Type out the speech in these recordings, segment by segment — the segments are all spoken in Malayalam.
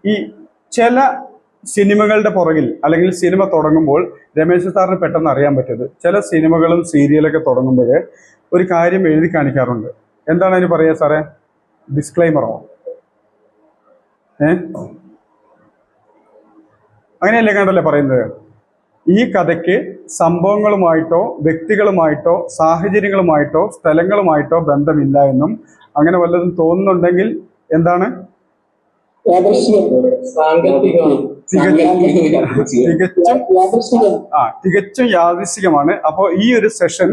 ഈ ചില സിനിമകളുടെ പുറകിൽ അല്ലെങ്കിൽ സിനിമ തുടങ്ങുമ്പോൾ രമേശ് സാറിന് പെട്ടെന്ന് അറിയാൻ പറ്റത് ചില സിനിമകളും സീരിയലൊക്കെ തുടങ്ങുമ്പോൾ ഒരു കാര്യം എഴുതി കാണിക്കാറുണ്ട്. എന്താണ് അതിന് പറയുക സാറേ? ഡിസ്ക്ലൈമറോ? അങ്ങനെയല്ലേ കണ്ടല്ലേ പറയുന്നത്? ഈ കഥയ്ക്ക് സംഭവങ്ങളുമായിട്ടോ വ്യക്തികളുമായിട്ടോ സാഹചര്യങ്ങളുമായിട്ടോ സ്ഥലങ്ങളുമായിട്ടോ ബന്ധമില്ല എന്നും അങ്ങനെ വല്ലതും തോന്നുന്നുണ്ടെങ്കിൽ എന്താണ്? തികച്ചും യാദൃശ്ചികമാണ്. അപ്പോൾ ഈ ഒരു സെഷൻ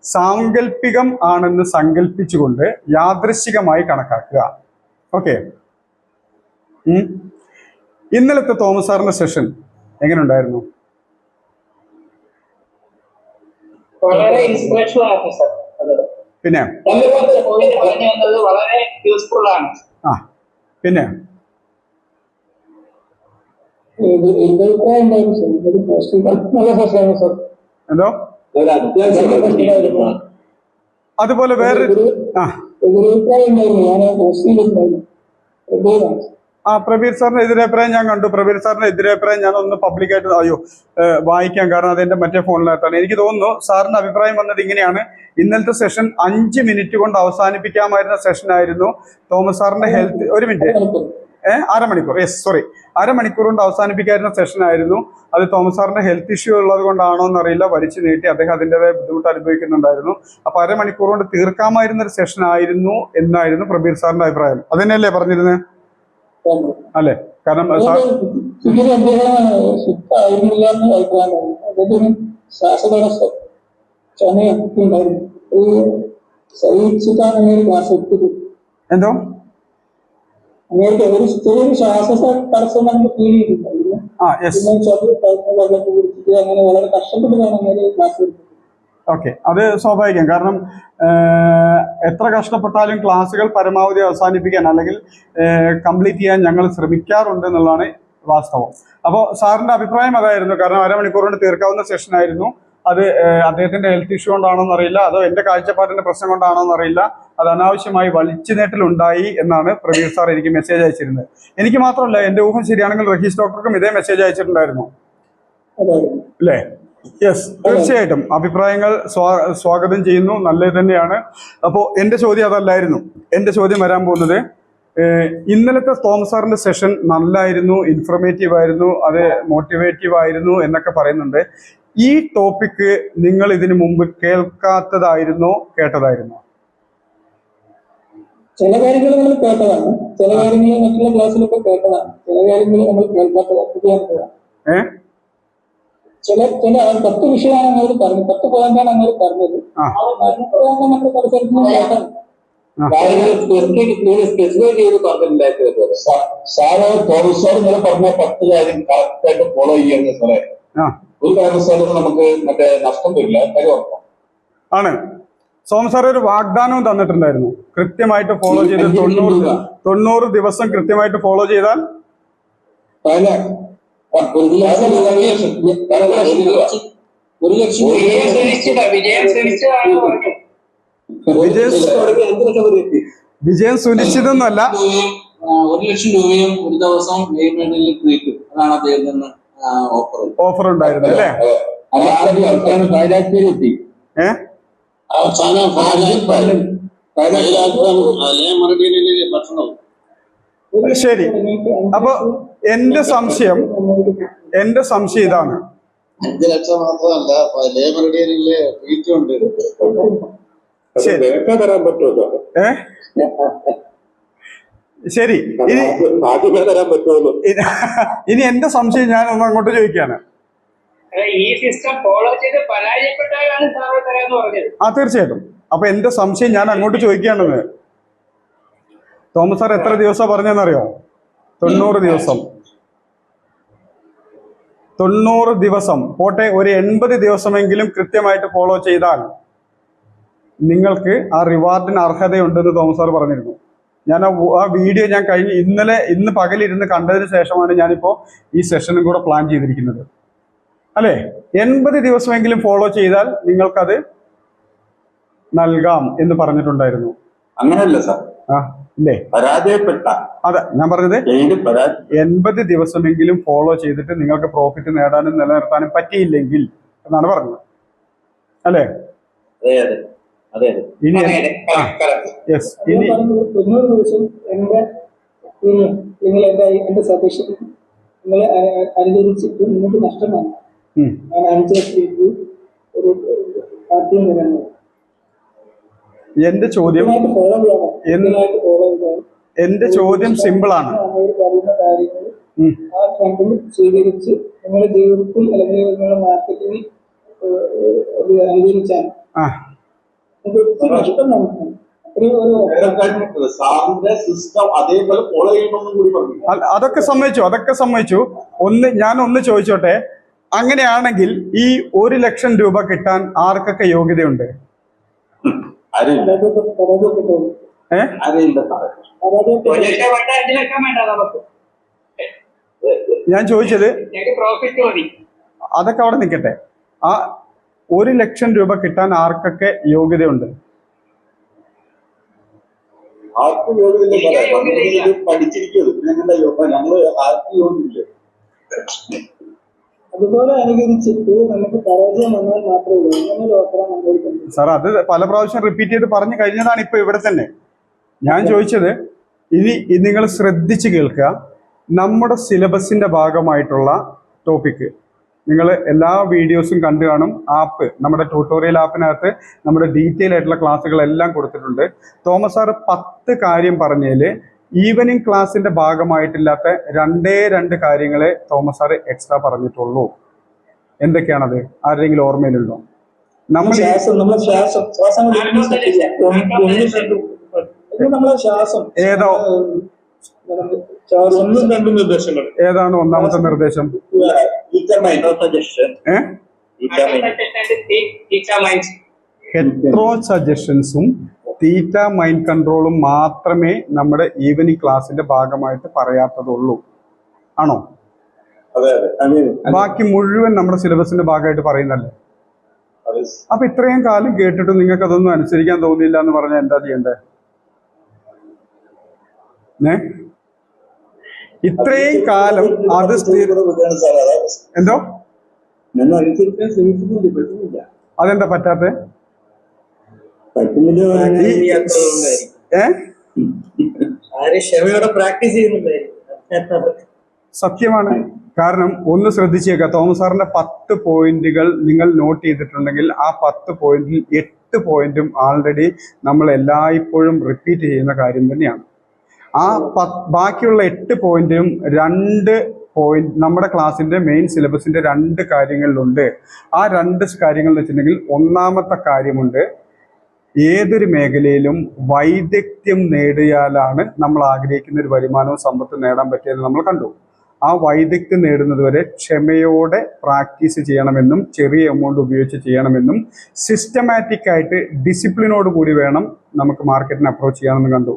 സാങ്കല്പികം ആണെന്ന് സങ്കല്പിച്ചുകൊണ്ട് യാദൃശ്ചികമായി കണക്കാക്കുക. ഓക്കെ. ഇന്നലത്തെ തോമസ് സാറിന്റെ സെഷൻ എങ്ങനെ ഉണ്ടായിരുന്നു? വളരെ ഇൻസ്പിറേഷണൽ ആയിരുന്നു സർ. പിന്നെ വളരെ യൂസ്ഫുൾ ആണ്. പിന്നെ എന്തോ അതുപോലെ വേറെ പ്രബീർ സാറിന്റെ എതിരഭിപ്രായം ഞാൻ കണ്ടു. പ്രബീർ സാറിന്റെ എതിരഭിപ്രായം ഞാൻ ഒന്ന് പബ്ലിക്കായിട്ട് വായിക്കാം, കാരണം അതെന്റെ മറ്റേ ഫോണിനകത്താണ്. എനിക്ക് തോന്നുന്നു സാറിന്റെ അഭിപ്രായം വന്നത് ഇങ്ങനെയാണ്: ഇന്നലത്തെ സെഷൻ 5 മിനിറ്റ് കൊണ്ട് അവസാനിപ്പിക്കാമായിരുന്ന സെഷൻ ആയിരുന്നു. തോമസ് സാറിന്റെ ഹെൽത്ത്, ഒരു മിനിറ്റ്, അരമണിക്കൂർ, അരമണിക്കൂർ കൊണ്ട് അവസാനിപ്പിക്കാവുന്ന സെഷൻ ആയിരുന്നു. അത് തോമസ് സാറിന്റെ ഹെൽത്ത് ഇഷ്യൂ ഉള്ളത് കൊണ്ടാണോ എന്നറിയില്ല, വലിച്ചു നീട്ടി അദ്ദേഹം അതിൻ്റെതായ ബുദ്ധിമുട്ട് അനുഭവിക്കുന്നുണ്ടായിരുന്നു. അപ്പൊ അരമണിക്കൂർ കൊണ്ട് തീർക്കാമായിരുന്ന ഒരു സെഷൻ ആയിരുന്നു എന്നായിരുന്നു പ്രബീർ സാറിന്റെ അഭിപ്രായം. അതന്നെയല്ലേ പറഞ്ഞിരുന്നത്? അല്ലേ? കാരണം എന്തോ ഓക്കെ, അത് സ്വാഭാവികം. കാരണം എത്ര കഷ്ടപ്പെട്ടാലും ക്ലാസ്സുകൾ പരമാവധി അവസാനിപ്പിക്കാൻ അല്ലെങ്കിൽ കംപ്ലീറ്റ് ചെയ്യാൻ ഞങ്ങൾ ശ്രമിക്കാറുണ്ട് എന്നുള്ളതാണ് വാസ്തവം. അപ്പോൾ സാറിന്റെ അഭിപ്രായം അതായിരുന്നു. കാരണം അരമണിക്കൂർ കൊണ്ട് തീർക്കാവുന്ന സെഷൻ ആയിരുന്നു. അത് അദ്ദേഹത്തിന്റെ ഹെൽത്ത് ഇഷ്യൂ കൊണ്ടാണോ എന്നറിയില്ല, അതോ എന്റെ കാഴ്ചപ്പാടിന്റെ പ്രശ്നം കൊണ്ടാണോ എന്നറിയില്ല, അത് അനാവശ്യമായി വലിച്ചുനീട്ടലുണ്ടായി എന്നാണ് പ്രവീർ സാർ എനിക്ക് മെസ്സേജ് അയച്ചിരുന്നത്. എനിക്ക് മാത്രമല്ല, എന്റെ ഊഹം ശരിയാണെങ്കിൽ റഹീസ് ഡോക്ടർക്കും ഇതേ മെസ്സേജ് അയച്ചിട്ടുണ്ടായിരുന്നു അല്ലേ? യെസ്, തീർച്ചയായിട്ടും അഭിപ്രായങ്ങൾ സ്വാഗതം ചെയ്യുന്നു, നല്ലത് തന്നെയാണ്. അപ്പോൾ എൻ്റെ ചോദ്യം അതല്ലായിരുന്നു. എൻ്റെ ചോദ്യം വരാൻ പോകുന്നത്, ഇന്നലത്തെ തോമസ് സാറിന്റെ സെഷൻ നല്ലായിരുന്നു, ഇൻഫർമേറ്റീവ് ആയിരുന്നു, അത് മോട്ടിവേറ്റീവ് ആയിരുന്നു എന്നൊക്കെ പറയുന്നുണ്ട്. ഈ ടോപ്പിക്ക് നിങ്ങൾ ഇതിനു മുമ്പ് കേൾക്കാത്തതായിരുന്നോ കേട്ടതായിരുന്നോ? ചില കാര്യങ്ങൾ നമ്മൾ കേട്ടതാണ്, ചില കാര്യങ്ങൾ മറ്റുള്ള ക്ലാസ്സിലൊക്കെ കേട്ടതാണ്, ചില കാര്യങ്ങൾ നമ്മൾ കേൾക്കാത്തതാണ്. ചില 10 വിഷയമാണ് അങ്ങനെ പറഞ്ഞു, 10 പോയിന്റാണ് അങ്ങനെ പറഞ്ഞത്. നമ്മൾ പരിസരത്ത് കേട്ടത് സാറ് തോമസ് സാർ ഇങ്ങനെ പറഞ്ഞ 10 കാര്യം കറക്റ്റായിട്ട് ഫോളോ ചെയ്യുന്നത് സാറേ. ഒരു കാരണവശാലും നമുക്ക് മറ്റേ നഷ്ടം വരില്ല, കാര്യം ഉറപ്പാണ്. ആണ്. സോമൻ സാർ ഒരു വാഗ്ദാനവും തന്നിട്ടുണ്ടായിരുന്നു, കൃത്യമായിട്ട് ഫോളോ ചെയ്ത് 90 ദിവസം കൃത്യമായിട്ട് ഫോളോ ചെയ്താൽ വിജയം സുനിശ്ചിതമൊന്നുമല്ല. 1 ലക്ഷം രൂപയും ഒരു ദിവസം അതാണ് അദ്ദേഹത്തിന് ഓഫർ ഉണ്ടായിരുന്നു അല്ലേ? ശരി. അപ്പൊ എന്റെ സംശയം ഇതാണ്. 5 ലക്ഷം മാത്രമല്ല, തരാൻ പറ്റുമല്ലോ. ശരി, ഇനി എന്റെ സംശയം ഞാൻ ഒന്ന് അങ്ങോട്ട് ചോദിക്കാണ്. തീർച്ചയായിട്ടും. അപ്പൊ എന്റെ സംശയം ഞാൻ അങ്ങോട്ട് ചോദിക്കുകയാണെന്ന്. തോമസ് സാർ എത്ര ദിവസം പറഞ്ഞെന്നറിയോ? 90 ദിവസം. 90 ദിവസം പോട്ടെ, ഒരു 80 ദിവസമെങ്കിലും കൃത്യമായിട്ട് ഫോളോ ചെയ്താൽ നിങ്ങൾക്ക് ആ റിവാർഡിന് അർഹതയുണ്ടെന്ന് തോമസ് സാർ പറഞ്ഞിരുന്നു. ഞാൻ ആ വീഡിയോ ഞാൻ ഇന്ന് പകലിരുന്ന് കണ്ടതിന് ശേഷമാണ് ഞാനിപ്പോ ഈ സെഷനും കൂടെ പ്ലാൻ ചെയ്തിരിക്കുന്നത്. അല്ലേ? 80 ദിവസമെങ്കിലും ഫോളോ ചെയ്താൽ നിങ്ങൾക്കത് നൽകാം എന്ന് പറഞ്ഞിട്ടുണ്ടായിരുന്നു. അങ്ങനെയല്ല സാർ, ഇല്ലേ? പരാജയപ്പെട്ട അതെ ഞാൻ പറഞ്ഞത്, ഏത് 80 ദിവസമെങ്കിലും ഫോളോ ചെയ്തിട്ട് നിങ്ങൾക്ക് പ്രോഫിറ്റ് നേടാനും നിലനിർത്താനും പറ്റിയില്ലെങ്കിൽ എന്നാണ് പറഞ്ഞത്, അല്ലേ? അതെ അതെ അതെ അതെ. ഇനി യെസ്, ഇനി 90 ദിവസം നിങ്ങൾ എന്റെ സജഷൻ നിങ്ങൾ അനുസരിച്ചിട്ട് നിങ്ങൾക്ക് നഷ്ടമാണ്. ഞാൻ അനുസരിച്ചിട്ട് ഒരു പാർട്ടിയും വരാണ്. എന്റെ ചോദ്യം ഫോളോ ചെയ്യണം, എന്തിനായിട്ട് ഫോളോ ചെയ്യണം. എന്റെ ചോദ്യം സിമ്പിളാണ്. പറയുന്ന കാര്യങ്ങൾ ആ ട്രെൻഡിൽ സ്വീകരിച്ച് നിങ്ങളുടെ ജീവിതത്തിൽ അല്ലെങ്കിൽ നിങ്ങളുടെ മാർക്കറ്റിംഗ് അനുകരിച്ചാൽ നഷ്ടം നമുക്ക് സാറിന്റെ സിസ്റ്റം അതേപോലെ ഫോളോ ചെയ്യണമെന്നും കൂടി പറഞ്ഞു. അതൊക്കെ സമ്മതിച്ചു. ഞാൻ ഒന്ന് ചോദിച്ചോട്ടെ, അങ്ങനെയാണെങ്കിൽ ഈ 1 ലക്ഷം രൂപ കിട്ടാൻ ആർക്കൊക്കെ യോഗ്യതയുണ്ട്? അറിയില്ല ഞാൻ ചോദിച്ചത് പ്രോഫിറ്റ് മതി. അതൊക്കെ അവിടെ നിൽക്കട്ടെ. ആ 1 ലക്ഷം രൂപ കിട്ടാൻ ആർക്കൊക്കെ യോഗ്യതയുണ്ട്? ആർക്കും യോഗ്യതയില്ല. പഠിച്ചിരിക്കുന്നത് ഞങ്ങള് ആർക്കും യോഗ്യമില്ല. അതുപോലെ അനുകരിച്ചിട്ട് നമുക്ക് പരാജയം വന്നാൽ മാത്രമേ ഉള്ളൂ. അങ്ങനെ ഒരു ഓഫറാണ് നമ്മൾ. സാർ അത് പല പ്രാവശ്യം റിപ്പീറ്റ് ചെയ്ത് പറഞ്ഞു കഴിഞ്ഞതാണ് ഇപ്പൊ ഇവിടെ തന്നെ. ഞാൻ ചോദിച്ചത്, ഇനി നിങ്ങൾ ശ്രദ്ധിച്ച് കേൾക്കുക. നമ്മുടെ സിലബസിന്റെ ഭാഗമായിട്ടുള്ള ടോപ്പിക്ക് നിങ്ങൾ എല്ലാ വീഡിയോസും കണ്ടു കാണും. ആപ്പ്, നമ്മുടെ ട്യൂട്ടോറിയൽ ആപ്പിനകത്ത് നമ്മുടെ ഡീറ്റെയിൽ ആയിട്ടുള്ള ക്ലാസ്സുകളെല്ലാം കൊടുത്തിട്ടുണ്ട്. തോമസ് സാറ് 10 കാര്യം പറഞ്ഞതിൽ ഈവനിങ് ക്ലാസ്സിന്റെ ഭാഗമായിട്ടില്ലാത്ത 2 കാര്യങ്ങളെ തോമസ് സാറ് എക്സ്ട്രാ പറഞ്ഞിട്ടുള്ളൂ. എന്തൊക്കെയാണത്? ആരുടെയെങ്കിലും ഓർമ്മയിലുണ്ടോ? നമ്മൾ ഏതോ ഏതാണ് ഒന്നാമത്തെ നിർദ്ദേശം? ഹെട്രോ സജഷൻസും തീറ്റ മൈൻഡ് കൺട്രോളും മാത്രമേ നമ്മുടെ ഈവനിങ് ക്ലാസ്സിന്റെ ഭാഗമായിട്ട് പറയാത്തതുള്ളൂ, ആണോ? ബാക്കി മുഴുവൻ നമ്മുടെ സിലബസിന്റെ ഭാഗമായിട്ട് പറയുന്നല്ലേ. അപ്പൊ ഇത്രയും കാലം കേട്ടിട്ട് നിങ്ങൾക്ക് അതൊന്നും അനുസരിക്കാൻ തോന്നിയില്ല എന്ന് പറഞ്ഞാൽ എന്താ ചെയ്യണ്ടേ? ഇത്രയും കാലം അത് എന്തോ അതെന്താ പറ്റാത്ത? സത്യമാണ്. കാരണം ഒന്ന് ശ്രദ്ധിച്ചേക്കുക, തോമസ് സാറിന്റെ 10 പോയിന്റുകൾ നിങ്ങൾ നോട്ട് ചെയ്തിട്ടുണ്ടെങ്കിൽ ആ 10 പോയിന്റിൽ 8 പോയിന്റും ആൾറെഡി നമ്മൾ എല്ലായ്പ്പോഴും റിപ്പീറ്റ് ചെയ്യുന്ന കാര്യം തന്നെയാണ്. ആ ബാക്കിയുള്ള 8 പോയിന്റും 2 പോയിന്റ് നമ്മുടെ ക്ലാസ്സിന്റെ മെയിൻ സിലബസിന്റെ 2 കാര്യങ്ങളിലുണ്ട്. ആ 2 കാര്യങ്ങൾ എന്ന് വെച്ചിട്ടുണ്ടെങ്കിൽ, ഒന്നാമത്തെ കാര്യമുണ്ട്, ഏതൊരു മേഖലയിലും വൈദഗ്ധ്യം നേടിയാലാണ് നമ്മൾ ആഗ്രഹിക്കുന്ന ഒരു വരുമാനവും സമ്പത്തും നേടാൻ പറ്റിയെന്ന് നമ്മൾ കണ്ടു. ആ വൈദഗ്ധ്യം നേടുന്നത് വരെ ക്ഷമയോടെ പ്രാക്ടീസ് ചെയ്യണമെന്നും ചെറിയ എമൗണ്ട് ഉപയോഗിച്ച് ചെയ്യണമെന്നും സിസ്റ്റമാറ്റിക് ആയിട്ട് ഡിസിപ്ലിനോട് കൂടി വേണം നമുക്ക് മാർക്കറ്റിനെ അപ്രോച്ച് ചെയ്യാമെന്ന് കണ്ടു.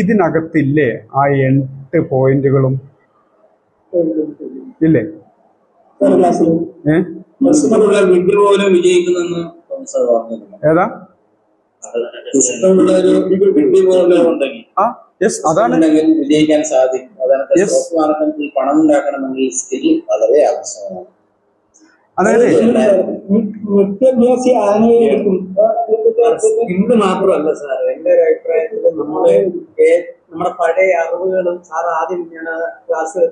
ഇതിനകത്തില്ലേ ആ 8 പോയിന്റുകളും? ഇല്ലേ? ഏതാ? അതാണ് വിജയിക്കാൻ സാധിക്കും. പണം ഉണ്ടാക്കണമെങ്കിൽ സ്കിൽ വളരെ ആവശ്യമാണ്. അതായത് ഇന്ന് മാത്രമല്ല സാർ, എന്റെ ഒരു അഭിപ്രായത്തിൽ നമ്മുടെ പഴയ അറിവുകളും സാർ ആദ്യം ഞാൻ ക്ലാസ്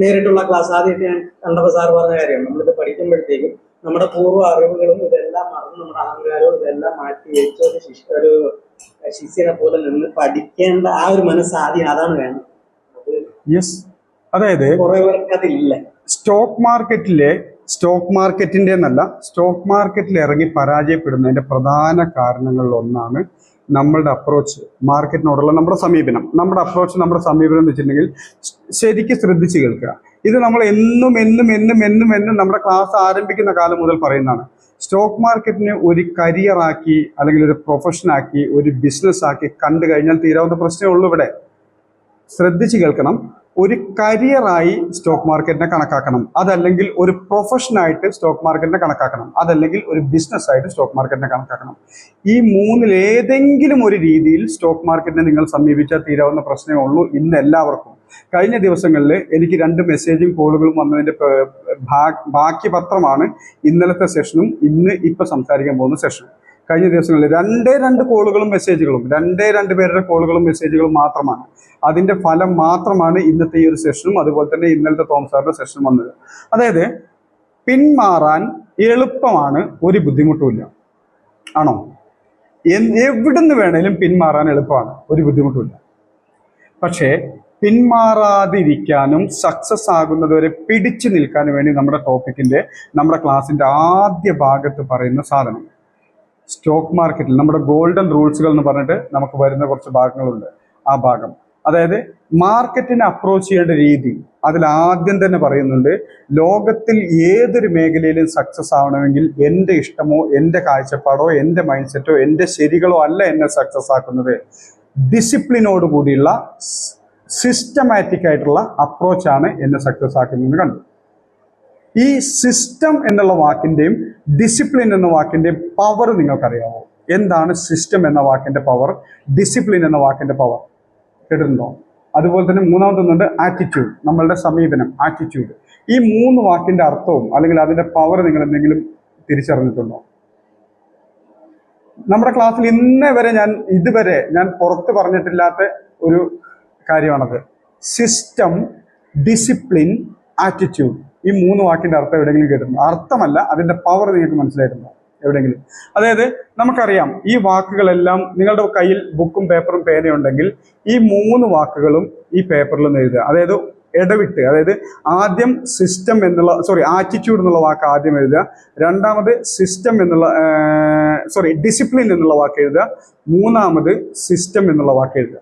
നേരിട്ടുള്ള ക്ലാസ് ആദ്യം ഞാൻ കണ്ടപ്പോൾ സാർ പറഞ്ഞ കാര്യമാണ്, നമ്മളിത് പഠിക്കുമ്പോഴത്തേക്കും നമ്മുടെ പൂർവ്വ അറിവുകളും ഇതെല്ലാം മറന്ന് നമ്മുടെ അഹങ്കാരവും ഇതെല്ലാം മാറ്റി വെച്ച് ഒരു ശിഷ്യനെ പോലെ നിന്ന് പഠിക്കേണ്ട ആ ഒരു മനസ്സ് ആദ്യം അതാണ് വേണം. അതായത് കുറെ പേർക്ക് അതില്ല. സ്റ്റോക്ക് മാർക്കറ്റിന്റെ എന്നല്ല, സ്റ്റോക്ക് മാർക്കറ്റിൽ ഇറങ്ങി പരാജയപ്പെടുന്നതിന്റെ പ്രധാന കാരണങ്ങളിൽ ഒന്നാണ് നമ്മളുടെ അപ്രോച്ച്, മാർക്കറ്റിനോടുള്ള നമ്മുടെ സമീപനം. നമ്മുടെ സമീപനം എന്ന് വെച്ചിട്ടുണ്ടെങ്കിൽ ശരിക്കും ശ്രദ്ധിച്ച് കേൾക്കുക. ഇത് നമ്മൾ എന്നും നമ്മുടെ ക്ലാസ് ആരംഭിക്കുന്ന കാലം മുതൽ പറയുന്നതാണ്. സ്റ്റോക്ക് മാർക്കറ്റിനെ ഒരു കരിയറാക്കി അല്ലെങ്കിൽ ഒരു പ്രൊഫഷനാക്കി ഒരു ബിസിനസ് ആക്കി കണ്ടു കഴിഞ്ഞാൽ തീരാവുന്ന പ്രശ്നമേ ഉള്ളൂ. ഇവിടെ ശ്രദ്ധിച്ച് കേൾക്കണം. ഒരു കരിയറായി സ്റ്റോക്ക് മാർക്കറ്റിനെ കണക്കാക്കണം, അതല്ലെങ്കിൽ ഒരു പ്രൊഫഷനായിട്ട് സ്റ്റോക്ക് മാർക്കറ്റിനെ കണക്കാക്കണം, അതല്ലെങ്കിൽ ഒരു ബിസിനസ്സായിട്ട് സ്റ്റോക്ക് മാർക്കറ്റിനെ കണക്കാക്കണം. ഈ മൂന്നിൽ ഏതെങ്കിലും ഒരു രീതിയിൽ സ്റ്റോക്ക് മാർക്കറ്റിനെ നിങ്ങൾ സമീപിച്ചാൽ തീരാവുന്ന പ്രശ്നമേ ഉള്ളൂ ഇന്ന് എല്ലാവർക്കും. കഴിഞ്ഞ ദിവസങ്ങളിൽ എനിക്ക് 2 മെസ്സേജും കോളുകളും വന്നതിൻ്റെ ബാക്കി പത്രമാണ് ഇന്നലത്തെ സെഷനും ഇപ്പം സംസാരിക്കാൻ പോകുന്ന സെഷനും. കഴിഞ്ഞ ദിവസങ്ങളിൽ 2 കോളുകളും മെസ്സേജുകളും 2 പേരുടെ കോളുകളും മെസ്സേജുകളും മാത്രമാണ്. അതിൻ്റെ ഫലം മാത്രമാണ് ഇന്നത്തെ ഈ ഒരു സെഷനും അതുപോലെ തന്നെ ഇന്നലത്തെ തോമസ് സാറിൻ്റെ സെഷനും വന്നത്. അതായത് പിന്മാറാൻ എളുപ്പമാണ്, ഒരു ബുദ്ധിമുട്ടുമില്ല. ആണോ? എവിടുന്ന് വേണേലും പിന്മാറാൻ എളുപ്പമാണ്, ഒരു ബുദ്ധിമുട്ടുമില്ല. പക്ഷേ പിന്മാറാതിരിക്കാനും സക്സസ് ആകുന്നതുവരെ പിടിച്ചു നിൽക്കാനും വേണ്ടി നമ്മുടെ ക്ലാസ്സിൻ്റെ ആദ്യ ഭാഗത്ത് പറയുന്ന സാധനം സ്റ്റോക്ക് മാർക്കറ്റിൽ നമ്മുടെ ഗോൾഡൻ റൂൾസുകൾ എന്ന് പറഞ്ഞിട്ട് നമുക്ക് വരുന്ന കുറച്ച് ഭാഗങ്ങളുണ്ട്. ആ ഭാഗം, അതായത് മാർക്കറ്റിനെ അപ്രോച്ച് ചെയ്യേണ്ട രീതി, അതിൽ ആദ്യം തന്നെ പറയുന്നുണ്ട്, ലോകത്തിൽ ഏതൊരു മേഖലയിലും സക്സസ് ആവണമെങ്കിൽ എൻ്റെ ഇഷ്ടമോ എൻ്റെ കാഴ്ചപ്പാടോ എൻ്റെ മൈൻഡ് സെറ്റോ എൻ്റെ ശരികളോ അല്ല എന്നെ സക്സസ് ആക്കുന്നത്. ഡിസിപ്ലിനോട് കൂടിയുള്ള സിസ്റ്റമാറ്റിക് ആയിട്ടുള്ള അപ്രോച്ചാണ് എന്നെ സക്സസ് ആക്കുന്നതെന്ന് കണ്ടു. ഈ സിസ്റ്റം എന്നുള്ള വാക്കിൻ്റെയും ഡിസിപ്ലിൻ എന്ന വാക്കിൻ്റെയും പവർ നിങ്ങൾക്കറിയാമോ? എന്താണ് സിസ്റ്റം എന്ന വാക്കിൻ്റെ പവർ, ഡിസിപ്ലിൻ എന്ന വാക്കിൻ്റെ പവർ കേട്ടിട്ടുണ്ടോ? അതുപോലെ തന്നെ മൂന്നാമതൊന്നുണ്ട് ആറ്റിറ്റ്യൂഡ്, നമ്മളുടെ സമീപനം, ആറ്റിറ്റ്യൂഡ്. ഈ 3 വാക്കിൻ്റെ അർത്ഥവും അല്ലെങ്കിൽ അതിൻ്റെ പവർ നിങ്ങൾ എന്തെങ്കിലും തിരിച്ചറിഞ്ഞിട്ടുണ്ടോ? നമ്മുടെ ക്ലാസ്സിൽ ഇതുവരെ ഞാൻ പുറത്ത് പറഞ്ഞിട്ടില്ലാത്ത ഒരു കാര്യമാണത്. System, discipline, attitude. ഈ 3 വാക്കിൻ്റെ അർത്ഥം എവിടെയെങ്കിലും കേട്ടിട്ടുണ്ടോ? അർത്ഥമല്ല, അതിൻ്റെ പവർ നിങ്ങൾക്ക് മനസ്സിലായിട്ടുണ്ടോ എവിടെയെങ്കിലും? അതായത് നമുക്കറിയാം, ഈ വാക്കുകളെല്ലാം നിങ്ങളുടെ കയ്യിൽ ബുക്കും പേപ്പറും പേനയുണ്ടെങ്കിൽ ഈ 3 വാക്കുകളും ഈ പേപ്പറിലൊന്ന് എഴുതുക. അതായത് ഇടവിട്ട്, അതായത് ആദ്യം ആറ്റിറ്റ്യൂഡ് എന്നുള്ള വാക്ക് ആദ്യം എഴുതുക, രണ്ടാമത് ഡിസിപ്ലിൻ എന്നുള്ള വാക്ക് എഴുതുക, മൂന്നാമത് സിസ്റ്റം എന്നുള്ള വാക്ക് എഴുതുക.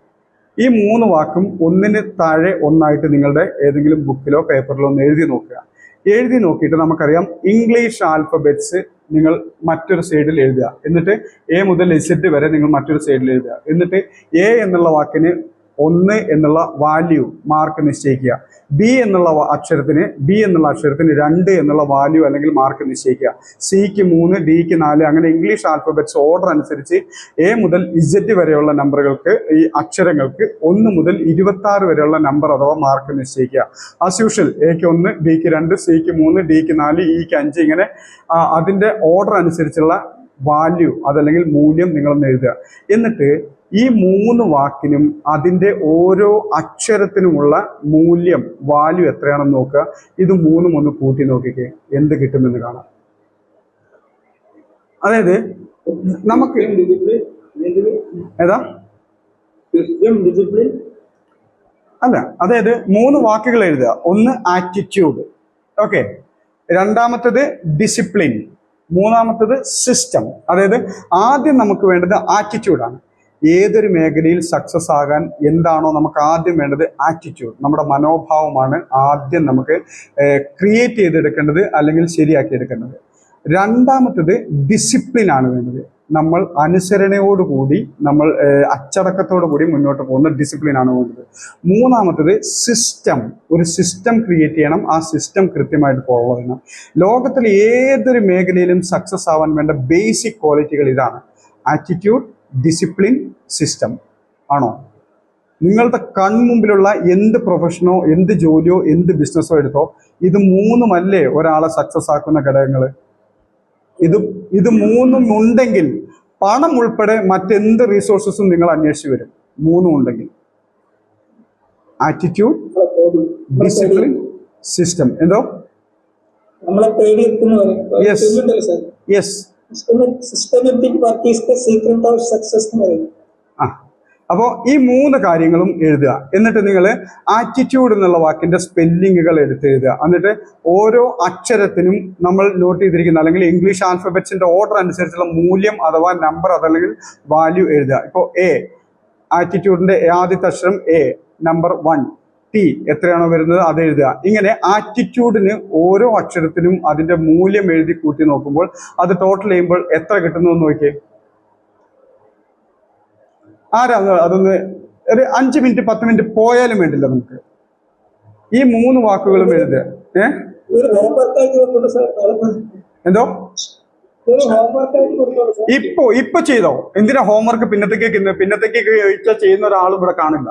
ഈ 3 വാക്കും ഒന്നിന് താഴെ ഒന്നായിട്ട് നിങ്ങളുടെ ഏതെങ്കിലും ബുക്കിലോ പേപ്പറിലോ ഒന്ന് എഴുതി നോക്കുക. എഴുതി നോക്കിയിട്ട് നമുക്കറിയാം, ഇംഗ്ലീഷ് ആൽഫബറ്റ്സ് നിങ്ങൾ മറ്റൊരു സൈഡിൽ എഴുതുക. എന്നിട്ട് A മുതൽ Z വരെ നിങ്ങൾ മറ്റൊരു സൈഡിൽ എഴുതുക. എന്നിട്ട് A എന്നുള്ള വാക്കിന് 1 എന്നുള്ള വാല്യൂ മാർക്ക് നിശ്ചയിക്കുക. B എന്നുള്ള അക്ഷരത്തിന് 2 എന്നുള്ള വാല്യൂ അല്ലെങ്കിൽ മാർക്ക് നിശ്ചയിക്കുക. Cക്ക് 3, Dക്ക് 4, അങ്ങനെ ഇംഗ്ലീഷ് ആൽഫബറ്റ്സ് ഓർഡർ അനുസരിച്ച് A മുതൽ Z വരെയുള്ള നമ്പറുകൾക്ക്, ഈ അക്ഷരങ്ങൾക്ക് 1 മുതൽ 26 വരെയുള്ള നമ്പർ അഥവാ മാർക്ക് നിശ്ചയിക്കുക. ആസ് യൂഷ്വൽ Aക്ക് 1, Bക്ക് 2, Cക്ക് 3, Dക്ക് 4, Eക്ക് 5, ഇങ്ങനെ അതിൻ്റെ ഓർഡർ അനുസരിച്ചുള്ള വാല്യൂ അതല്ലെങ്കിൽ മൂല്യം നിങ്ങളൊന്ന് എഴുതുക. എന്നിട്ട് ഈ 3 വാക്കിനും അതിൻ്റെ ഓരോ അക്ഷരത്തിനുമുള്ള മൂല്യം, വാല്യൂ എത്രയാണെന്ന് നോക്കുക. ഇത് 3ഉം ഒന്ന് കൂട്ടി നോക്കിക്കേ, എന്ത് കിട്ടുമെന്ന് കാണാം. അതായത് നമുക്ക് ഏതാ അല്ല, അതായത് 3 വാക്കുകൾ എഴുതുക. ഒന്ന് ആറ്റിറ്റ്യൂഡ്, ഓക്കെ, രണ്ടാമത്തത് ഡിസിപ്ലിൻ, മൂന്നാമത്തത് സിസ്റ്റം. അതായത് ആദ്യം നമുക്ക് വേണ്ടത് ആറ്റിറ്റ്യൂഡാണ്. ഏതൊരു മേഖലയിൽ സക്സസ് ആകാൻ എന്താണോ നമുക്ക് ആദ്യം വേണ്ടത്? ആറ്റിറ്റ്യൂഡ്, നമ്മുടെ മനോഭാവമാണ് ആദ്യം നമുക്ക് ക്രിയേറ്റ് ചെയ്തെടുക്കേണ്ടത് അല്ലെങ്കിൽ ശരിയാക്കിയെടുക്കേണ്ടത്. രണ്ടാമത്തത് ഡിസിപ്ലിൻ ആണ് വേണ്ടത്. നമ്മൾ അനുസരണയോടുകൂടി, നമ്മൾ അച്ചടക്കത്തോടു കൂടി മുന്നോട്ട് പോകുന്ന ഡിസിപ്ലിൻ ആണ് വേണ്ടത്. മൂന്നാമത്തത് സിസ്റ്റം, ഒരു സിസ്റ്റം ക്രിയേറ്റ് ചെയ്യണം. ആ സിസ്റ്റം കൃത്യമായിട്ട് ഫോളോ ചെയ്യണം. ലോകത്തിൽ ഏതൊരു മേഖലയിലും സക്സസ് ആവാൻ വേണ്ട ബേസിക് ക്വാളിറ്റികൾ ഇതാണ്: ആറ്റിറ്റ്യൂഡ്, ഡിസിപ്ലിൻ, സിസ്റ്റം. ആണോ? നിങ്ങളുടെ കൺമുമ്പിലുള്ള എന്ത് പ്രൊഫഷനോ എന്ത് ജോലിയോ എന്ത് ബിസിനസ്സോ എടുത്തോ, ഇത് 3മല്ലേ ഒരാളെ സക്സസ് ആക്കുന്ന ഘടകങ്ങൾ? ഇത് 3ഉം ഉണ്ടെങ്കിൽ പണം ഉൾപ്പെടെ മറ്റെന്ത് റിസോഴ്സസും നിങ്ങൾ അന്വേഷിച്ച് വരും. 3ഉം ഉണ്ടെങ്കിൽ ആറ്റിറ്റ്യൂഡ്, ഡിസിപ്ലിൻ, സിസ്റ്റം. എന്തോ yes, systematic work is the secret of success എന്ന് പറയുന്നത്. അപ്പോൾ ഈ 3 കാര്യങ്ങളും എഴുതുക. എന്നിട്ട് നിങ്ങൾ ആറ്റിറ്റ്യൂഡ് എന്നുള്ള വാക്കിന്റെ സ്പെല്ലിങ്ങുകൾ എടുത്തെഴുതുക. എന്നിട്ട് ഓരോ അക്ഷരത്തിനും നമ്മൾ നോട്ട് ചെയ്തിരിക്കുന്ന അല്ലെങ്കിൽ ഇംഗ്ലീഷ് ആൽഫബറ്റ്സിന്റെ ഓർഡർ അനുസരിച്ചുള്ള മൂല്യം അഥവാ നമ്പർ അതല്ലെങ്കിൽ വാല്യൂ എഴുതുക. ഇപ്പോൾ A, ആറ്റിറ്റ്യൂഡിന്റെ ആദ്യത്തെ അക്ഷരം A, നമ്പർ 1, T എത്രയാണോ വരുന്നത് അത് എഴുതുക. ഇങ്ങനെ ആറ്റിറ്റ്യൂഡിന് ഓരോ അക്ഷരത്തിനും അതിന്റെ മൂല്യം എഴുതി കൂട്ടി നോക്കുമ്പോൾ അത് ടോട്ടൽ ചെയ്യുമ്പോൾ എത്ര കിട്ടുന്നു എന്ന് നോക്കിയേ. അതൊന്ന് ഒരു 5 മിനിറ്റ് 10 മിനിറ്റ് പോയാലും വേണ്ടില്ല, നമുക്ക് ഈ 3 വാക്കുകളും എഴുതുക. ഒരു ഹോംവർക്ക് ആയിട്ട് കൊടുത്തോളൂ സാർ. എന്തോ ഒരു ഹോംവർക്ക് ആയിട്ട് കൊടുത്തോളൂ സാർ. ഇപ്പൊ ചെയ്തോ? എന്തിനാ ഹോംവർക്ക് പിന്നത്തേക്ക് ചെയ്യുന്ന ഒരാൾ ഇവിടെ കാണില്ല.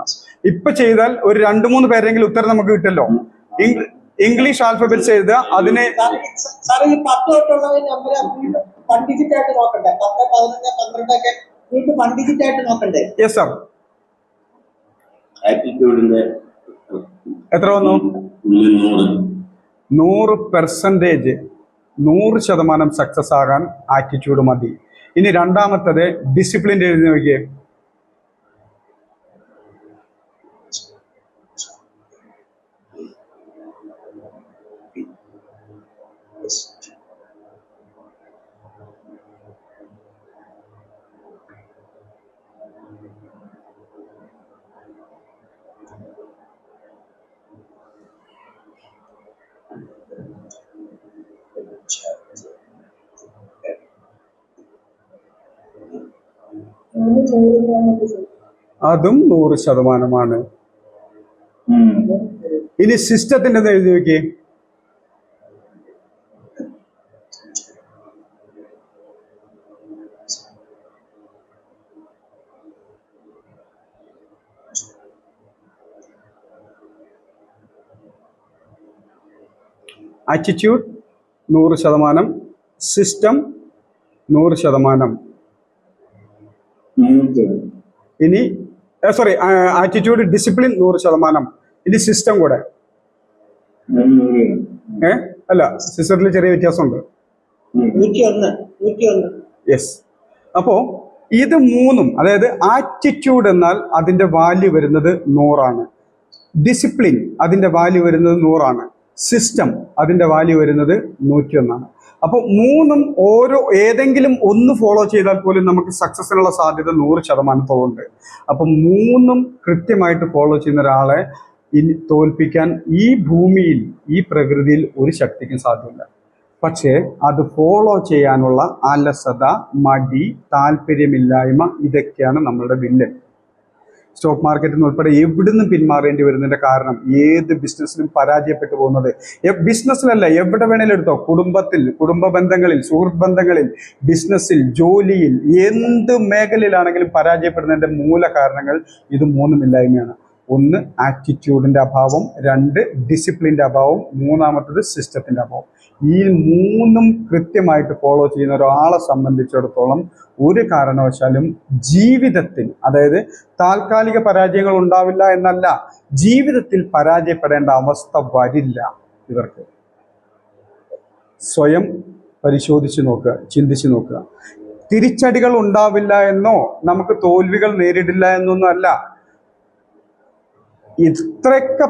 ഇപ്പൊ ചെയ്താൽ ഒരു 2-3 പേരെങ്കിലും ഉത്തരം നമുക്ക് കിട്ടല്ലോ. ഇംഗ്ലീഷ് ആൽഫബറ്റ്സ് എഴുതുക. അതിനെ സാർ ഈ 10 തൊട്ടുള്ളവർ നമ്പർ പണ്ടിജിറ്റായിട്ട് നോക്കണ്ടേ? 10, 11, 12 ഒക്കെ വീണ്ടും പണ്ടിജിറ്റായിട്ട് നോക്കണ്ടേ? Yes sir. ആറ്റിറ്റ്യൂഡിന്റെ എത്ര വന്നു? 100%, 100% സക്സസ് ആകാൻ ആറ്റിറ്റ്യൂഡ് മതി. ഇനി രണ്ടാമത്തത് ഡിസിപ്ലിൻ എഴുതി നോക്കിയേ. അതും 100%. ഇനി സിസ്റ്റത്തിന്റെ എഴുതി നോക്കിയേ. Attitude 100%, system 100%. ഇനി സോറി, ആറ്റിറ്റ്യൂഡ്, ഡിസിപ്ലിൻ 100%. ഇനി സിസ്റ്റം കൂടെ. അല്ല, സിസ്റ്റത്തിൽ ചെറിയ വ്യത്യാസമുണ്ട്. 101. യെസ്. അപ്പോ ഇത് 3ഉം, അതായത് ആറ്റിറ്റ്യൂഡ് എന്നാൽ അതിന്റെ വാല്യൂ വരുന്നത് 100 ആണ്. ഡിസിപ്ലിൻ അതിന്റെ വാല്യൂ വരുന്നത് 100 ആണ്. സിസ്റ്റം അതിന്റെ വാല്യൂ വരുന്നത് 101 ആണ്. അപ്പോൾ 3ഉം ഏതെങ്കിലും ഒന്ന് ഫോളോ ചെയ്താൽ പോലും നമുക്ക് സക്സസിനുള്ള സാധ്യത 100% ഉണ്ട്. അപ്പം 3ഉം കൃത്യമായിട്ട് ഫോളോ ചെയ്യുന്ന ഒരാളെ ഇനി തോൽപ്പിക്കാൻ ഈ ഭൂമിയിൽ, ഈ പ്രകൃതിയിൽ ഒരു ശക്തിക്കും സാധ്യമല്ല. പക്ഷേ അത് ഫോളോ ചെയ്യാനുള്ള അലസത, മടി, താല്പര്യമില്ലായ്മ, ഇതൊക്കെയാണ് നമ്മളുടെ വില്ലൻ. സ്റ്റോക്ക് മാർക്കറ്റിൽ നിന്ന് ഉൾപ്പെടെ എവിടുന്നും പിന്മാറേണ്ടി വരുന്നതിന്റെ കാരണം ഏത് ബിസിനസ്സിലും പരാജയപ്പെട്ടു പോകുന്നത്. ബിസിനസ്സിലല്ല, എവിടെ വേണേലും എടുത്തോ, കുടുംബത്തിൽ, കുടുംബ ബന്ധങ്ങളിൽ, സുഹൃത്ത് ബന്ധങ്ങളിൽ, ബിസിനസ്സിൽ, ജോലിയിൽ, എന്ത് മേഖലയിലാണെങ്കിലും പരാജയപ്പെടുന്നതിന്റെ മൂല കാരണങ്ങൾ ഇത് 3ഉമില്ലായ്മയാണ്. 1 ആറ്റിറ്റ്യൂഡിന്റെ അഭാവം, 2 ഡിസിപ്ലിന്റെ അഭാവം, 3ാമത്തത് സിസ്റ്റത്തിന്റെ അഭാവം. ഈ 3ഉം കൃത്യമായിട്ട് ഫോളോ ചെയ്യുന്ന ഒരാളെ സംബന്ധിച്ചിടത്തോളം ഒരു കാരണവശാലും ജീവിതത്തിൽ, അതായത് താൽക്കാലിക പരാജയങ്ങൾ ഉണ്ടാവില്ല എന്നല്ല, ജീവിതത്തിൽ പരാജയപ്പെടേണ്ട അവസ്ഥ വരില്ല ഇവർക്ക്. സ്വയം പരിശോധിച്ച് നോക്കുക, ചിന്തിച്ച് നോക്കുക. തിരിച്ചടികൾ ഉണ്ടാവില്ല എന്നോ നമുക്ക് തോൽവികൾ നേരിടില്ല എന്നൊന്നും അല്ല. ഇത്രയൊക്കെ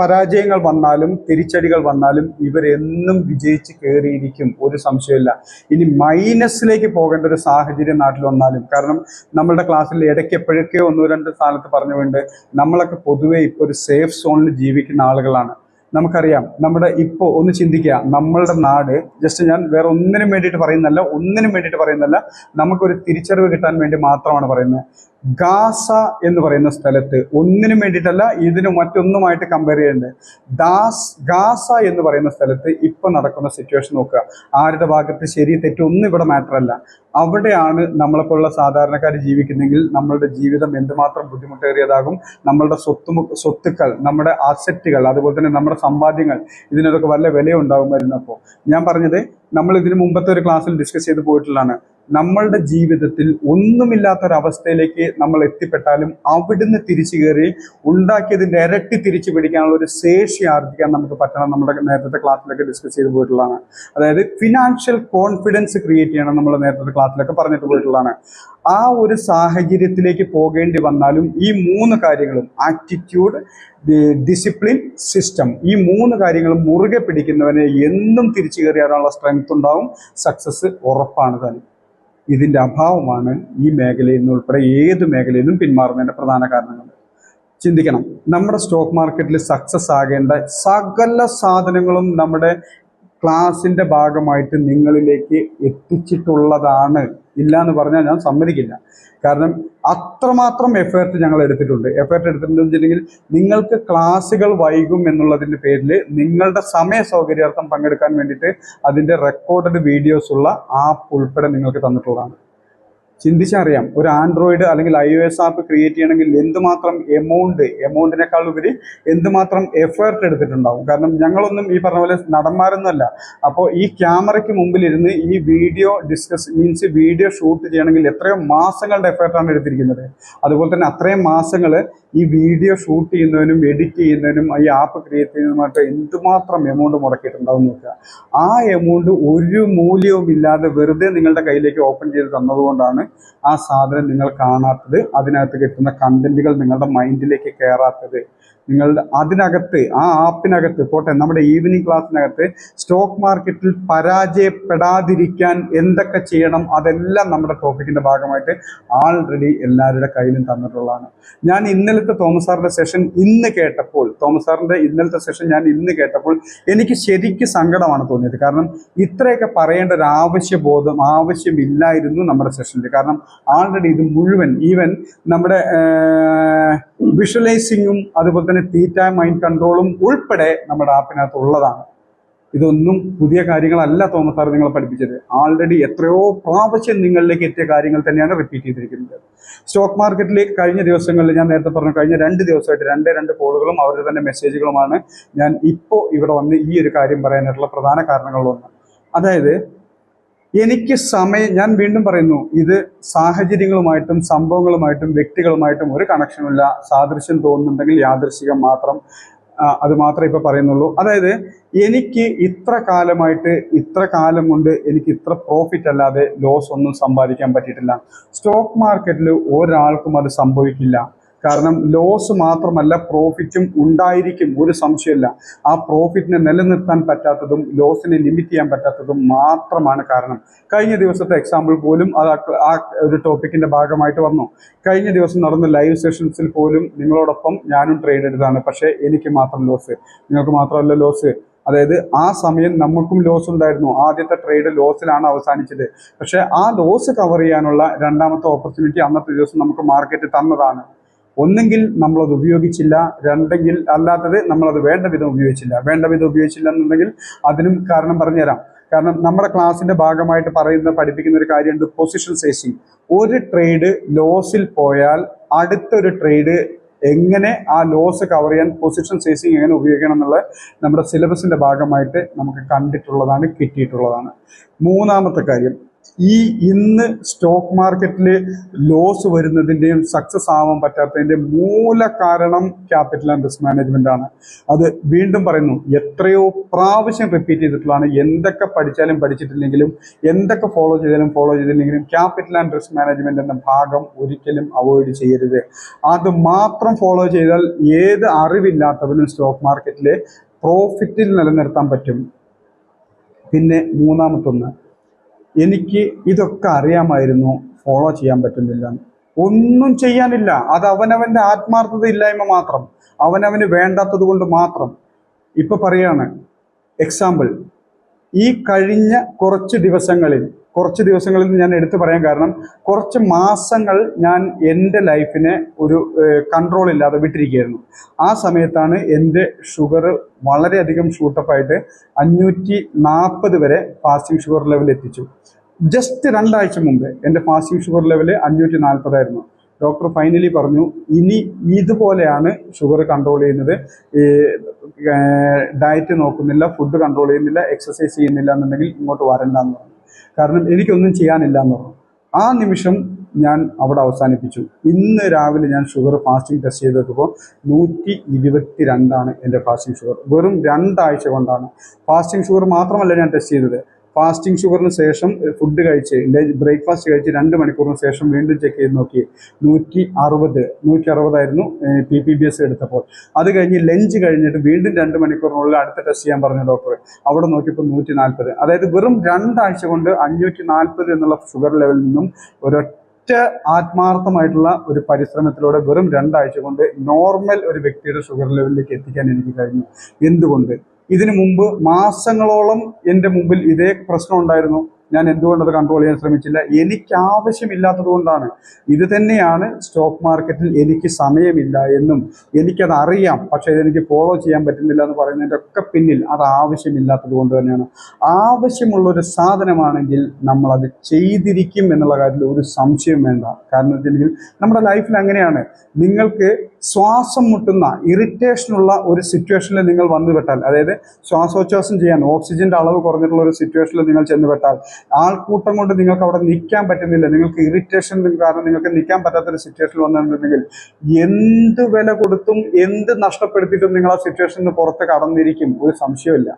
പരാജയങ്ങൾ വന്നാലും തിരിച്ചടികൾ വന്നാലും ഇവരെന്നും വിജയിച്ച് കയറിയിരിക്കും, ഒരു സംശയമില്ല. ഇനി മൈനസിലേക്ക് പോകേണ്ട ഒരു സാഹചര്യം നാട്ടിൽ വന്നാലും, കാരണം നമ്മളുടെ ക്ലാസ്സിൽ ഇടയ്ക്ക് എപ്പോഴൊക്കെയോ 1-2 സ്ഥാനത്ത് പറഞ്ഞുകൊണ്ട് നമ്മളൊക്കെ പൊതുവെ ഇപ്പോൾ ഒരു സേഫ് സോണിൽ ജീവിക്കുന്ന ആളുകളാണ്. നമുക്കറിയാം, നമ്മുടെ ഇപ്പോൾ ഒന്ന് ചിന്തിക്കുക, നമ്മളുടെ നാട്, ജസ്റ്റ് ഞാൻ വേറെ ഒന്നിനും വേണ്ടിയിട്ട് പറയുന്നല്ല, നമുക്കൊരു തിരിച്ചറിവ് കിട്ടാൻ വേണ്ടി മാത്രമാണ് പറയുന്നത്. ഗാസ എന്ന് പറയുന്ന സ്ഥലത്ത്, ഒന്നിനും വേണ്ടിയിട്ടല്ല, ഇതിന് മറ്റൊന്നുമായിട്ട് കമ്പയർ ചെയ്യേണ്ടത്, ഗാസ എന്ന് പറയുന്ന സ്ഥലത്ത് ഇപ്പം നടക്കുന്ന സിറ്റുവേഷൻ നോക്കുക. ആരുടെ ഭാഗത്ത് ശരി തെറ്റൊന്നും ഇവിടെ മാറ്റർ അല്ല. അവിടെയാണ് നമ്മളെപ്പോലുള്ള സാധാരണക്കാർ ജീവിക്കുന്നെങ്കിൽ നമ്മളുടെ ജീവിതം എന്തുമാത്രം ബുദ്ധിമുട്ടേറിയതാകും. നമ്മളുടെ സ്വത്തുക്കൾ, നമ്മുടെ അസറ്റുകൾ, അതുപോലെ തന്നെ നമ്മുടെ സമ്പാദ്യങ്ങൾ, ഇതിനൊക്കെ വല്ല വിലയുണ്ടാകുമായിരുന്നു. അപ്പോൾ ഞാൻ പറഞ്ഞത്, നമ്മൾ ഇതിന് മുമ്പത്തെ ഒരു ക്ലാസ്സിൽ ഡിസ്കസ് ചെയ്ത് പോയിട്ടുള്ളതാണ്. നമ്മളുടെ ജീവിതത്തിൽ ഒന്നുമില്ലാത്തൊരവസ്ഥയിലേക്ക് നമ്മൾ എത്തിപ്പെട്ടാലും അവിടുന്ന് തിരിച്ചു കയറി ഉണ്ടാക്കിയതിൻ്റെ ഇരട്ടി തിരിച്ചു പിടിക്കാനുള്ള ഒരു ശേഷി ആർജിക്കാൻ നമുക്ക് പറ്റണം. നമ്മുടെ നേരത്തെ ക്ലാസ്സിലൊക്കെ ഡിസ്കസ് ചെയ്ത് പോയിട്ടുള്ളതാണ്. അതായത് ഫിനാൻഷ്യൽ കോൺഫിഡൻസ് ക്രിയേറ്റ് ചെയ്യണം, നമ്മൾ നേരത്തെ ക്ലാസ്സിലൊക്കെ പറഞ്ഞിട്ട് പോയിട്ടുള്ളതാണ്. ആ ഒരു സാഹചര്യത്തിലേക്ക് പോകേണ്ടി വന്നാലും ഈ 3 കാര്യങ്ങളും, ആറ്റിറ്റ്യൂഡ്, ഡിസിപ്ലിൻ, സിസ്റ്റം, ഈ 3 കാര്യങ്ങളും മുറുകെ പിടിക്കുന്നവനെ എന്നും തിരിച്ചു കയറിയാനുള്ള സ്ട്രെങ്ത് ഉണ്ടാവും. സക്സസ് ഉറപ്പാണ് തന്നെ. ഇതിൻ്റെ അഭാവമാണ് ഈ മേഖലയിൽ നിന്ന് ഉൾപ്പെടെ ഏത് മേഖലയിൽ നിന്നും പിന്മാറുന്നതിൻ്റെ പ്രധാന കാരണങ്ങൾ. ചിന്തിക്കണം, നമ്മുടെ സ്റ്റോക്ക് മാർക്കറ്റിൽ സക്സസ് ആകേണ്ട സകല സാധനങ്ങളും നമ്മുടെ ക്ലാസിൻ്റെ ഭാഗമായിട്ട് നിങ്ങളിലേക്ക് എത്തിച്ചിട്ടുള്ളതാണ് ഇല്ല എന്ന് പറഞ്ഞാൽ ഞാൻ സമ്മതിക്കില്ല. കാരണം അത്രമാത്രം എഫേർട്ട് ഞങ്ങൾ എടുത്തിട്ടുണ്ട്. എന്ന് വെച്ചിട്ടുണ്ടെങ്കിൽ നിങ്ങൾക്ക് ക്ലാസ്സുകൾ വൈകും എന്നുള്ളതിൻ്റെ പേരിൽ നിങ്ങളുടെ സമയ സൗകര്യാർത്ഥം പങ്കെടുക്കാൻ വേണ്ടിയിട്ട് അതിൻ്റെ റെക്കോർഡഡ് വീഡിയോസ് ഉള്ള ആപ്പ് ഉൾപ്പെടെ നിങ്ങൾക്ക് തന്നിട്ടുള്ളതാണ്. ചിന്തിച്ചറിയാം, ഒരു ആൻഡ്രോയിഡ് അല്ലെങ്കിൽ iOS ആപ്പ് ക്രിയേറ്റ് ചെയ്യണമെങ്കിൽ എന്തുമാത്രം എമൗണ്ടിനേക്കാൾ ഉപരി എന്തുമാത്രം എഫേർട്ട് എടുത്തിട്ടുണ്ടാവും. കാരണം ഞങ്ങളൊന്നും ഈ പറഞ്ഞ പോലെ നടന്മാരൊന്നുമല്ല. അപ്പോൾ ഈ ക്യാമറയ്ക്ക് മുമ്പിലിരുന്ന് ഈ വീഡിയോ ഷൂട്ട് ചെയ്യണമെങ്കിൽ എത്രയോ മാസങ്ങളുടെ എഫേർട്ടാണ് എടുത്തിരിക്കുന്നത്. അതുപോലെ തന്നെ അത്രയും മാസങ്ങൾ ഈ വീഡിയോ ഷൂട്ട് ചെയ്യുന്നതിനും എഡിറ്റ് ചെയ്യുന്നതിനും ഈ ആപ്പ് ക്രിയേറ്റ് ചെയ്യുന്നതുമായിട്ട് എന്തുമാത്രം എമൗണ്ട് മുടക്കിയിട്ടുണ്ടാവും നോക്കുക. ആ എമൗണ്ട് ഒരു മൂല്യവും ഇല്ലാതെ വെറുതെ നിങ്ങളുടെ കയ്യിലേക്ക് ഓപ്പൺ ചെയ്ത് തന്നതുകൊണ്ടാണ് ആ സാധനം നിങ്ങൾ കാണാത്തത്, അതിനകത്ത് കിട്ടുന്ന കണ്ടന്റുകൾ നിങ്ങളുടെ മൈൻഡിലേക്ക് കയറാത്തത്. നിങ്ങളുടെ അതിനകത്ത് ആ ആപ്പിനകത്ത് പോട്ടെ, നമ്മുടെ ഈവനിങ് ക്ലാസ്സിനകത്ത് സ്റ്റോക്ക് മാർക്കറ്റിൽ പരാജയപ്പെടാതിരിക്കാൻ എന്തൊക്കെ ചെയ്യണം അതെല്ലാം നമ്മുടെ ടോപ്പിക്കിൻ്റെ ഭാഗമായിട്ട് ആൾറെഡി എല്ലാവരുടെ കയ്യിലും തന്നിട്ടുള്ളതാണ്. ഞാൻ ഇന്നലത്തെ തോമസ് സാറിൻ്റെ സെഷൻ ഇന്ന് കേട്ടപ്പോൾ എനിക്ക് ശരിക്കും സങ്കടമാണ് തോന്നിയത്. കാരണം ഇത്രയൊക്കെ പറയേണ്ട ഒരു ആവശ്യമില്ലായിരുന്നു നമ്മുടെ സെഷനിൽ. കാരണം ആൾറെഡി ഇത് മുഴുവൻ ഈവൻ നമ്മുടെ വിഷ്വലൈസിങ്ങും അതുപോലെ തന്നെ തീറ്റ മൈൻഡ് കൺട്രോളും ഉൾപ്പെടെ നമ്മുടെ ആപ്പിനകത്ത് ഉള്ളതാണ്. ഇതൊന്നും പുതിയ കാര്യങ്ങളല്ല തോമസ് സാർ നിങ്ങളെ പഠിപ്പിച്ചത്. ആൾറെഡി എത്രയോ പ്രാവശ്യം നിങ്ങളിലേക്ക് എത്തിയ കാര്യങ്ങൾ തന്നെയാണ് റിപ്പീറ്റ് ചെയ്തിരിക്കുന്നത്. സ്റ്റോക്ക് മാർക്കറ്റിലേക്ക് കഴിഞ്ഞ ദിവസങ്ങളിൽ ഞാൻ നേരത്തെ പറഞ്ഞു, കഴിഞ്ഞ 2 ദിവസമായിട്ട് 2 കോളുകളും അവരുടെ തന്നെ മെസ്സേജുകളുമാണ് ഞാൻ ഇപ്പോൾ ഇവിടെ വന്ന് ഈ ഒരു കാര്യം പറയാനായിട്ടുള്ള പ്രധാന കാരണങ്ങളിലൊന്ന്. അതായത് എനിക്ക് ഞാൻ വീണ്ടും പറയുന്നു, ഇത് സാഹചര്യങ്ങളുമായിട്ടും സംഭവങ്ങളുമായിട്ടും വ്യക്തികളുമായിട്ടും ഒരു കണക്ഷനുമില്ല. സാദൃശ്യം തോന്നുന്നുണ്ടെങ്കിൽ യാദൃശ്ചികം മാത്രം, അത് മാത്രമേ ഇപ്പോൾ പറയുന്നുള്ളൂ. അതായത് എനിക്ക് ഇത്ര കാലം കൊണ്ട് എനിക്ക് ഇത്ര പ്രോഫിറ്റ് അല്ലാതെ ലോസ് ഒന്നും സമ്പാദിക്കാൻ പറ്റിയിട്ടില്ല. സ്റ്റോക്ക് മാർക്കറ്റിൽ ഒരാൾക്കും അത് സംഭവിക്കില്ല. കാരണം ലോസ് മാത്രമല്ല പ്രോഫിറ്റും ഉണ്ടായിരിക്കും, ഒരു സംശയമില്ല. ആ പ്രോഫിറ്റിനെ നിലനിർത്താൻ പറ്റാത്തതും ലോസിനെ ലിമിറ്റ് ചെയ്യാൻ പറ്റാത്തതും മാത്രമാണ് കാരണം. കഴിഞ്ഞ ദിവസത്തെ എക്സാമ്പിൾ പോലും അത് ആ ഒരു ടോപ്പിക്കിൻ്റെ ഭാഗമായിട്ട് വന്നു. കഴിഞ്ഞ ദിവസം നടന്ന ലൈവ് സെഷൻസിൽ പോലും നിങ്ങളോടൊപ്പം ഞാനും ട്രേഡ് എടുത്തതാണ്. പക്ഷേ എനിക്ക് മാത്രം ലോസ്, നിങ്ങൾക്ക് മാത്രമല്ല ലോസ്. അതായത് ആ സമയം നമുക്കും ലോസ് ഉണ്ടായിരുന്നു. ആദ്യത്തെ ട്രേഡ് ലോസിലാണ് അവസാനിച്ചത്. പക്ഷേ ആ ലോസ് കവർ ചെയ്യാനുള്ള രണ്ടാമത്തെ ഓപ്പർച്യൂണിറ്റി അന്നത്തെ ദിവസം നമുക്ക് മാർക്കറ്റ് തന്നതാണ്. ഒന്നെങ്കിൽ നമ്മളത് ഉപയോഗിച്ചില്ല, രണ്ടെങ്കിൽ അല്ലാത്തത് നമ്മളത് വേണ്ട വിധം ഉപയോഗിച്ചില്ല എന്നുണ്ടെങ്കിൽ അതിനും കാരണം പറഞ്ഞുതരാം. കാരണം നമ്മുടെ ക്ലാസ്സിൻ്റെ ഭാഗമായിട്ട് പഠിപ്പിക്കുന്ന ഒരു കാര്യമുണ്ട്, പൊസിഷൻ സൈസിങ്. ഒരു ട്രേഡ് ലോസിൽ പോയാൽ അടുത്തൊരു ട്രേഡ് എങ്ങനെ ആ ലോസ് കവർ ചെയ്യാൻ പൊസിഷൻ സൈസിങ് എങ്ങനെ ഉപയോഗിക്കണം എന്നുള്ള നമ്മുടെ സിലബസിൻ്റെ ഭാഗമായിട്ട് നമുക്ക് കണ്ടിട്ടുള്ളതാണ്, കിട്ടിയിട്ടുള്ളതാണ്. മൂന്നാമത്തെ കാര്യം, ഇന്ന് സ്റ്റോക്ക് മാർക്കറ്റിൽ ലോസ് വരുന്നതിൻ്റെയും സക്സസ് ആവാൻ പറ്റാത്തതിൻ്റെ മൂല കാരണം ക്യാപിറ്റൽ ആൻഡ് റിസ്ക് മാനേജ്മെൻ്റ് ആണ്. അത് വീണ്ടും പറയുന്നു, എത്രയോ പ്രാവശ്യം റിപ്പീറ്റ് ചെയ്തിട്ടുള്ളതാണ്. എന്തൊക്കെ പഠിച്ചിട്ടില്ലെങ്കിലും എന്തൊക്കെ ഫോളോ ചെയ്തില്ലെങ്കിലും ക്യാപിറ്റൽ ആൻഡ് റിസ്ക് മാനേജ്മെൻ്റ് എന്ന ഭാഗം ഒരിക്കലും അവോയ്ഡ് ചെയ്യരുത്. അത് മാത്രം ഫോളോ ചെയ്താൽ ഏത് അറിവില്ലാത്തവനും സ്റ്റോക്ക് മാർക്കറ്റിലെ പ്രോഫിറ്റിൽ നിലനിർത്താൻ പറ്റും. പിന്നെ മൂന്നാമത്തൊന്ന്, എനിക്ക് ഇതൊക്കെ അറിയാമായിരുന്നു, ഫോളോ ചെയ്യാൻ പറ്റുന്നില്ല. ഒന്നും ചെയ്യാനില്ല, അത് അവനവൻ്റെ ആത്മാർത്ഥത ഇല്ലായ്മ മാത്രം, അവനവന് വേണ്ടാത്തത് കൊണ്ട് മാത്രം. ഇപ്പൊ പറയാണ് എക്സാമ്പിൾ, ഈ കഴിഞ്ഞ കുറച്ച് ദിവസങ്ങളിൽ ഞാൻ എടുത്തു പറയാൻ കാരണം, കുറച്ച് മാസങ്ങൾ ഞാൻ എൻ്റെ ലൈഫിനെ ഒരു കൺട്രോൾ ഇല്ലാതെ വിട്ടിരിക്കുകയായിരുന്നു. ആ സമയത്താണ് എൻ്റെ ഷുഗർ വളരെയധികം ഷൂട്ടപ്പായിട്ട് 540 വരെ ഫാസ്റ്റിംഗ് ഷുഗർ ലെവൽ എത്തിച്ചു. ജസ്റ്റ് 2 ആഴ്ച മുമ്പ് എൻ്റെ ഫാസ്റ്റിംഗ് ഷുഗർ ലെവൽ 540 ആയിരുന്നു. ഡോക്ടർ ഫൈനലി പറഞ്ഞു, ഇനി ഇതുപോലെയാണ് ഷുഗർ കൺട്രോൾ ചെയ്യുന്നത്, ഡയറ്റ് നോക്കുന്നില്ല, ഫുഡ് കൺട്രോൾ ചെയ്യുന്നില്ല, എക്സസൈസ് ചെയ്യുന്നില്ല എന്നുണ്ടെങ്കിൽ ഇങ്ങോട്ട് വരണ്ടെന്ന് പറഞ്ഞു. കാരണം എനിക്കൊന്നും ചെയ്യാനില്ല എന്ന് പറഞ്ഞു. ആ നിമിഷം ഞാൻ അവിടെ അവസാനിപ്പിച്ചു. ഇന്ന് രാവിലെ ഞാൻ ഷുഗർ ഫാസ്റ്റിംഗ് ടെസ്റ്റ് ചെയ്ത് നോക്കുമ്പോൾ 122 എൻ്റെ ഫാസ്റ്റിംഗ് ഷുഗർ. വെറും 2 ആഴ്ച കൊണ്ടാണ്. ഫാസ്റ്റിംഗ് ഷുഗർ മാത്രമല്ല ഞാൻ ടെസ്റ്റ് ചെയ്തത്, ഫാസ്റ്റിംഗ് ഷുഗറിന് ശേഷം ഫുഡ് കഴിച്ച് ബ്രേക്ക്ഫാസ്റ്റ് കഴിച്ച് 2 മണിക്കൂറിന് ശേഷം വീണ്ടും ചെക്ക് ചെയ്ത് നോക്കി, 160 ആയിരുന്നു PPBS എടുത്തപ്പോൾ. അത് കഴിഞ്ഞ് ലഞ്ച് കഴിഞ്ഞിട്ട് വീണ്ടും 2 മണിക്കൂറിനുള്ളിൽ അടുത്ത ടെസ്റ്റ് ചെയ്യാൻ പറഞ്ഞു ഡോക്ടർ. അവിടെ നോക്കിയപ്പോൾ 140. അതായത് വെറും 2 ആഴ്ച കൊണ്ട് 540 എന്നുള്ള ഷുഗർ ലെവലിൽ നിന്നും ഒരൊറ്റ ആത്മാർത്ഥമായിട്ടുള്ള ഒരു പരിശ്രമത്തിലൂടെ വെറും 2 ആഴ്ച കൊണ്ട് നോർമൽ ഒരു വ്യക്തിയുടെ ഷുഗർ ലെവലിലേക്ക് എത്തിക്കാൻ എനിക്ക് കഴിഞ്ഞു. എന്തുകൊണ്ട്? ഇതിനു മുമ്പ് മാസങ്ങളോളം എൻ്റെ മുമ്പിൽ ഇതേ പ്രശ്നം ഉണ്ടായിരുന്നു. ഞാൻ എന്തുകൊണ്ടത് കൺട്രോൾ ചെയ്യാൻ ശ്രമിച്ചില്ല? എനിക്ക് ആവശ്യമില്ലാത്തത് കൊണ്ടാണ്. ഇത് തന്നെയാണ് സ്റ്റോക്ക് മാർക്കറ്റിൽ എനിക്ക് സമയമില്ല എന്നും എനിക്കത് അറിയാം, പക്ഷേ ഇതെനിക്ക് ഫോളോ ചെയ്യാൻ പറ്റുന്നില്ല എന്ന് പറയുന്നതിൻ്റെ ഒക്കെ പിന്നിൽ അത് ആവശ്യമില്ലാത്തത് കൊണ്ട് തന്നെയാണ്. ആവശ്യമുള്ളൊരു സാധനമാണെങ്കിൽ നമ്മളത് ചെയ്തിരിക്കും എന്നുള്ള കാര്യത്തിൽ ഒരു സംശയം വേണ്ട. കാരണം വെച്ചിട്ടുണ്ടെങ്കിൽ നമ്മുടെ ലൈഫിൽ അങ്ങനെയാണ്. നിങ്ങൾക്ക് ശ്വാസം മുട്ടുന്ന ഇറിറ്റേഷനുള്ള ഒരു സിറ്റുവേഷനിൽ നിങ്ങൾ വന്നുപെട്ടാൽ, അതായത് ശ്വാസോച്ഛ്വാസം ചെയ്യാൻ ഓക്സിജന്റെ അളവ് കുറഞ്ഞിട്ടുള്ള ഒരു സിറ്റുവേഷനിൽ നിങ്ങൾ ചെന്നുപെട്ടാൽ, ആൾക്കൂട്ടം കൊണ്ട് നിങ്ങൾക്ക് അവിടെ നിൽക്കാൻ പറ്റുന്നില്ല, നിങ്ങൾക്ക് ഇറിറ്റേഷൻ കാരണം നിങ്ങൾക്ക് നിൽക്കാൻ പറ്റാത്തൊരു സിറ്റുവേഷനിൽ വന്നിട്ടുണ്ടെങ്കിൽ എന്ത് വില കൊടുത്തും എന്ത് നഷ്ടപ്പെടുത്തിയിട്ടും നിങ്ങൾ ആ സിറ്റുവേഷനിൽ നിന്ന് പുറത്ത് കടന്നിരിക്കും, ഒരു സംശയമില്ല.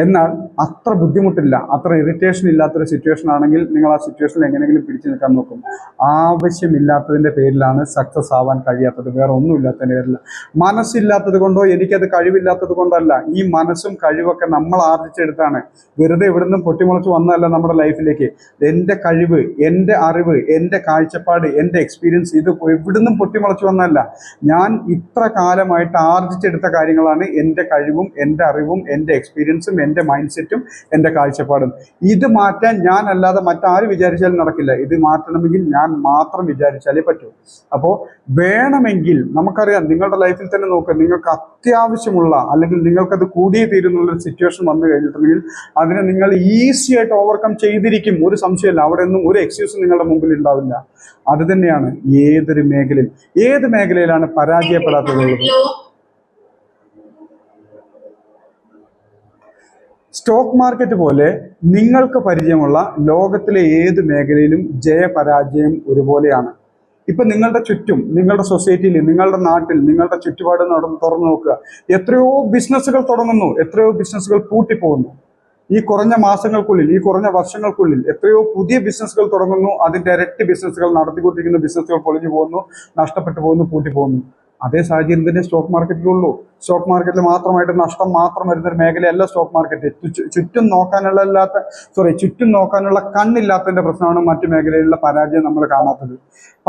എന്നാൽ അത്ര ബുദ്ധിമുട്ടില്ല, അത്ര ഇറിറ്റേഷൻ ഇല്ലാത്തൊരു സിറ്റുവേഷൻ ആണെങ്കിൽ നിങ്ങൾ ആ സിറ്റുവേഷനിൽ എങ്ങനെയെങ്കിലും പിടിച്ചു നിൽക്കാൻ നോക്കും. ആവശ്യമില്ലാത്തതിൻ്റെ പേരിലാണ് സക്സസ് ആവാൻ കഴിയാത്തത്, വേറെ ഒന്നുമില്ലാത്തതിൻ്റെ പേരില്ല. മനസ്സില്ലാത്തത് കൊണ്ടോ എനിക്കത് കഴിവില്ലാത്തത് കൊണ്ടല്ല. ഈ മനസ്സും കഴിവൊക്കെ നമ്മൾ ആർജിച്ചെടുത്താണ്. വെറുതെ എവിടുന്നും പൊട്ടിമുളച്ച് വന്നതല്ല നമ്മുടെ ലൈഫിലേക്ക്. എൻ്റെ കഴിവ്, എൻ്റെ അറിവ്, എൻ്റെ കാഴ്ചപ്പാട്, എൻ്റെ എക്സ്പീരിയൻസ് ഇത് എവിടുന്നും പൊട്ടിമുളച്ച് വന്നതല്ല. ഞാൻ ഇത്ര കാലമായിട്ട് ആർജിച്ചെടുത്ത കാര്യങ്ങളാണ് എൻ്റെ കഴിവും, എൻ്റെ അറിവും, എൻ്റെ എക്സ്പീരിയൻസും, എൻ്റെ മൈൻഡ് സെറ്റും, എൻ്റെ കാഴ്ചപ്പാടും. ഇത് മാറ്റാൻ ഞാൻ അല്ലാതെ മറ്റാര് വിചാരിച്ചാലും നടക്കില്ല. ഇത് മാറ്റണമെങ്കിൽ ഞാൻ മാത്രം വിചാരിച്ചാലേ പറ്റൂ. അപ്പോൾ വേണമെങ്കിൽ നമുക്കറിയാം, നിങ്ങളുടെ ലൈഫിൽ തന്നെ നോക്കുക, നിങ്ങൾക്ക് അത്യാവശ്യമുള്ള അല്ലെങ്കിൽ നിങ്ങൾക്കത് കൂടിയേ തീരുന്നുള്ളൊരു സിറ്റുവേഷൻ വന്നു കഴിഞ്ഞിട്ടുണ്ടെങ്കിൽ അതിനെ നിങ്ങൾ ഈസി ആയിട്ട് ഓവർകം ചെയ്തിരിക്കും, ഒരു സംശയമില്ല. അവിടെ ഒന്നും ഒരു എക്സ്ക്യൂസും നിങ്ങളുടെ മുമ്പിൽ ഉണ്ടാവില്ല. അത് തന്നെയാണ് ഏതൊരു മേഖലയിൽ. ഏത് മേഖലയിലാണ് പരാജയപ്പെടാത്തതുള്ളത്? സ്റ്റോക്ക് മാർക്കറ്റ് പോലെ നിങ്ങൾക്ക് പരിചയമുള്ള ലോകത്തിലെ ഏത് മേഖലയിലും ജയപരാജയം ഒരുപോലെയാണ്. ഇപ്പം നിങ്ങളുടെ ചുറ്റും, നിങ്ങളുടെ സൊസൈറ്റിയിൽ, നിങ്ങളുടെ നാട്ടിൽ, നിങ്ങളുടെ ചുറ്റുപാട് തുറന്നു നോക്കുക. എത്രയോ ബിസിനസ്സുകൾ തുടങ്ങുന്നു, എത്രയോ ബിസിനസ്സുകൾ പൂട്ടിപ്പോകുന്നു. ഈ കുറഞ്ഞ മാസങ്ങൾക്കുള്ളിൽ, ഈ കുറഞ്ഞ വർഷങ്ങൾക്കുള്ളിൽ എത്രയോ പുതിയ ബിസിനസ്സുകൾ തുടങ്ങുന്നു. അതിൻ്റെ ഇരട്ടി ബിസിനസ്സുകൾ നടത്തിക്കൊണ്ടിരിക്കുന്ന ബിസിനസ്സുകൾ പൊളിഞ്ഞു പോകുന്നു, നഷ്ടപ്പെട്ടു പോകുന്നു, പൂട്ടിപ്പോകുന്നു. അതേ സാഹചര്യം തന്നെ സ്റ്റോക്ക് മാർക്കറ്റിലുള്ളൂ. സ്റ്റോക്ക് മാർക്കറ്റിൽ മാത്രമായിട്ട് നഷ്ടം മാത്രം വരുന്നൊരു മേഖലയല്ല സ്റ്റോക്ക് മാർക്കറ്റ്. ചുറ്റും നോക്കാനുള്ള കണ്ണില്ലാത്തതിൻ്റെ പ്രശ്നമാണ് മറ്റു മേഖലയിലുള്ള പരാജയം നമ്മൾ കാണാത്തത്.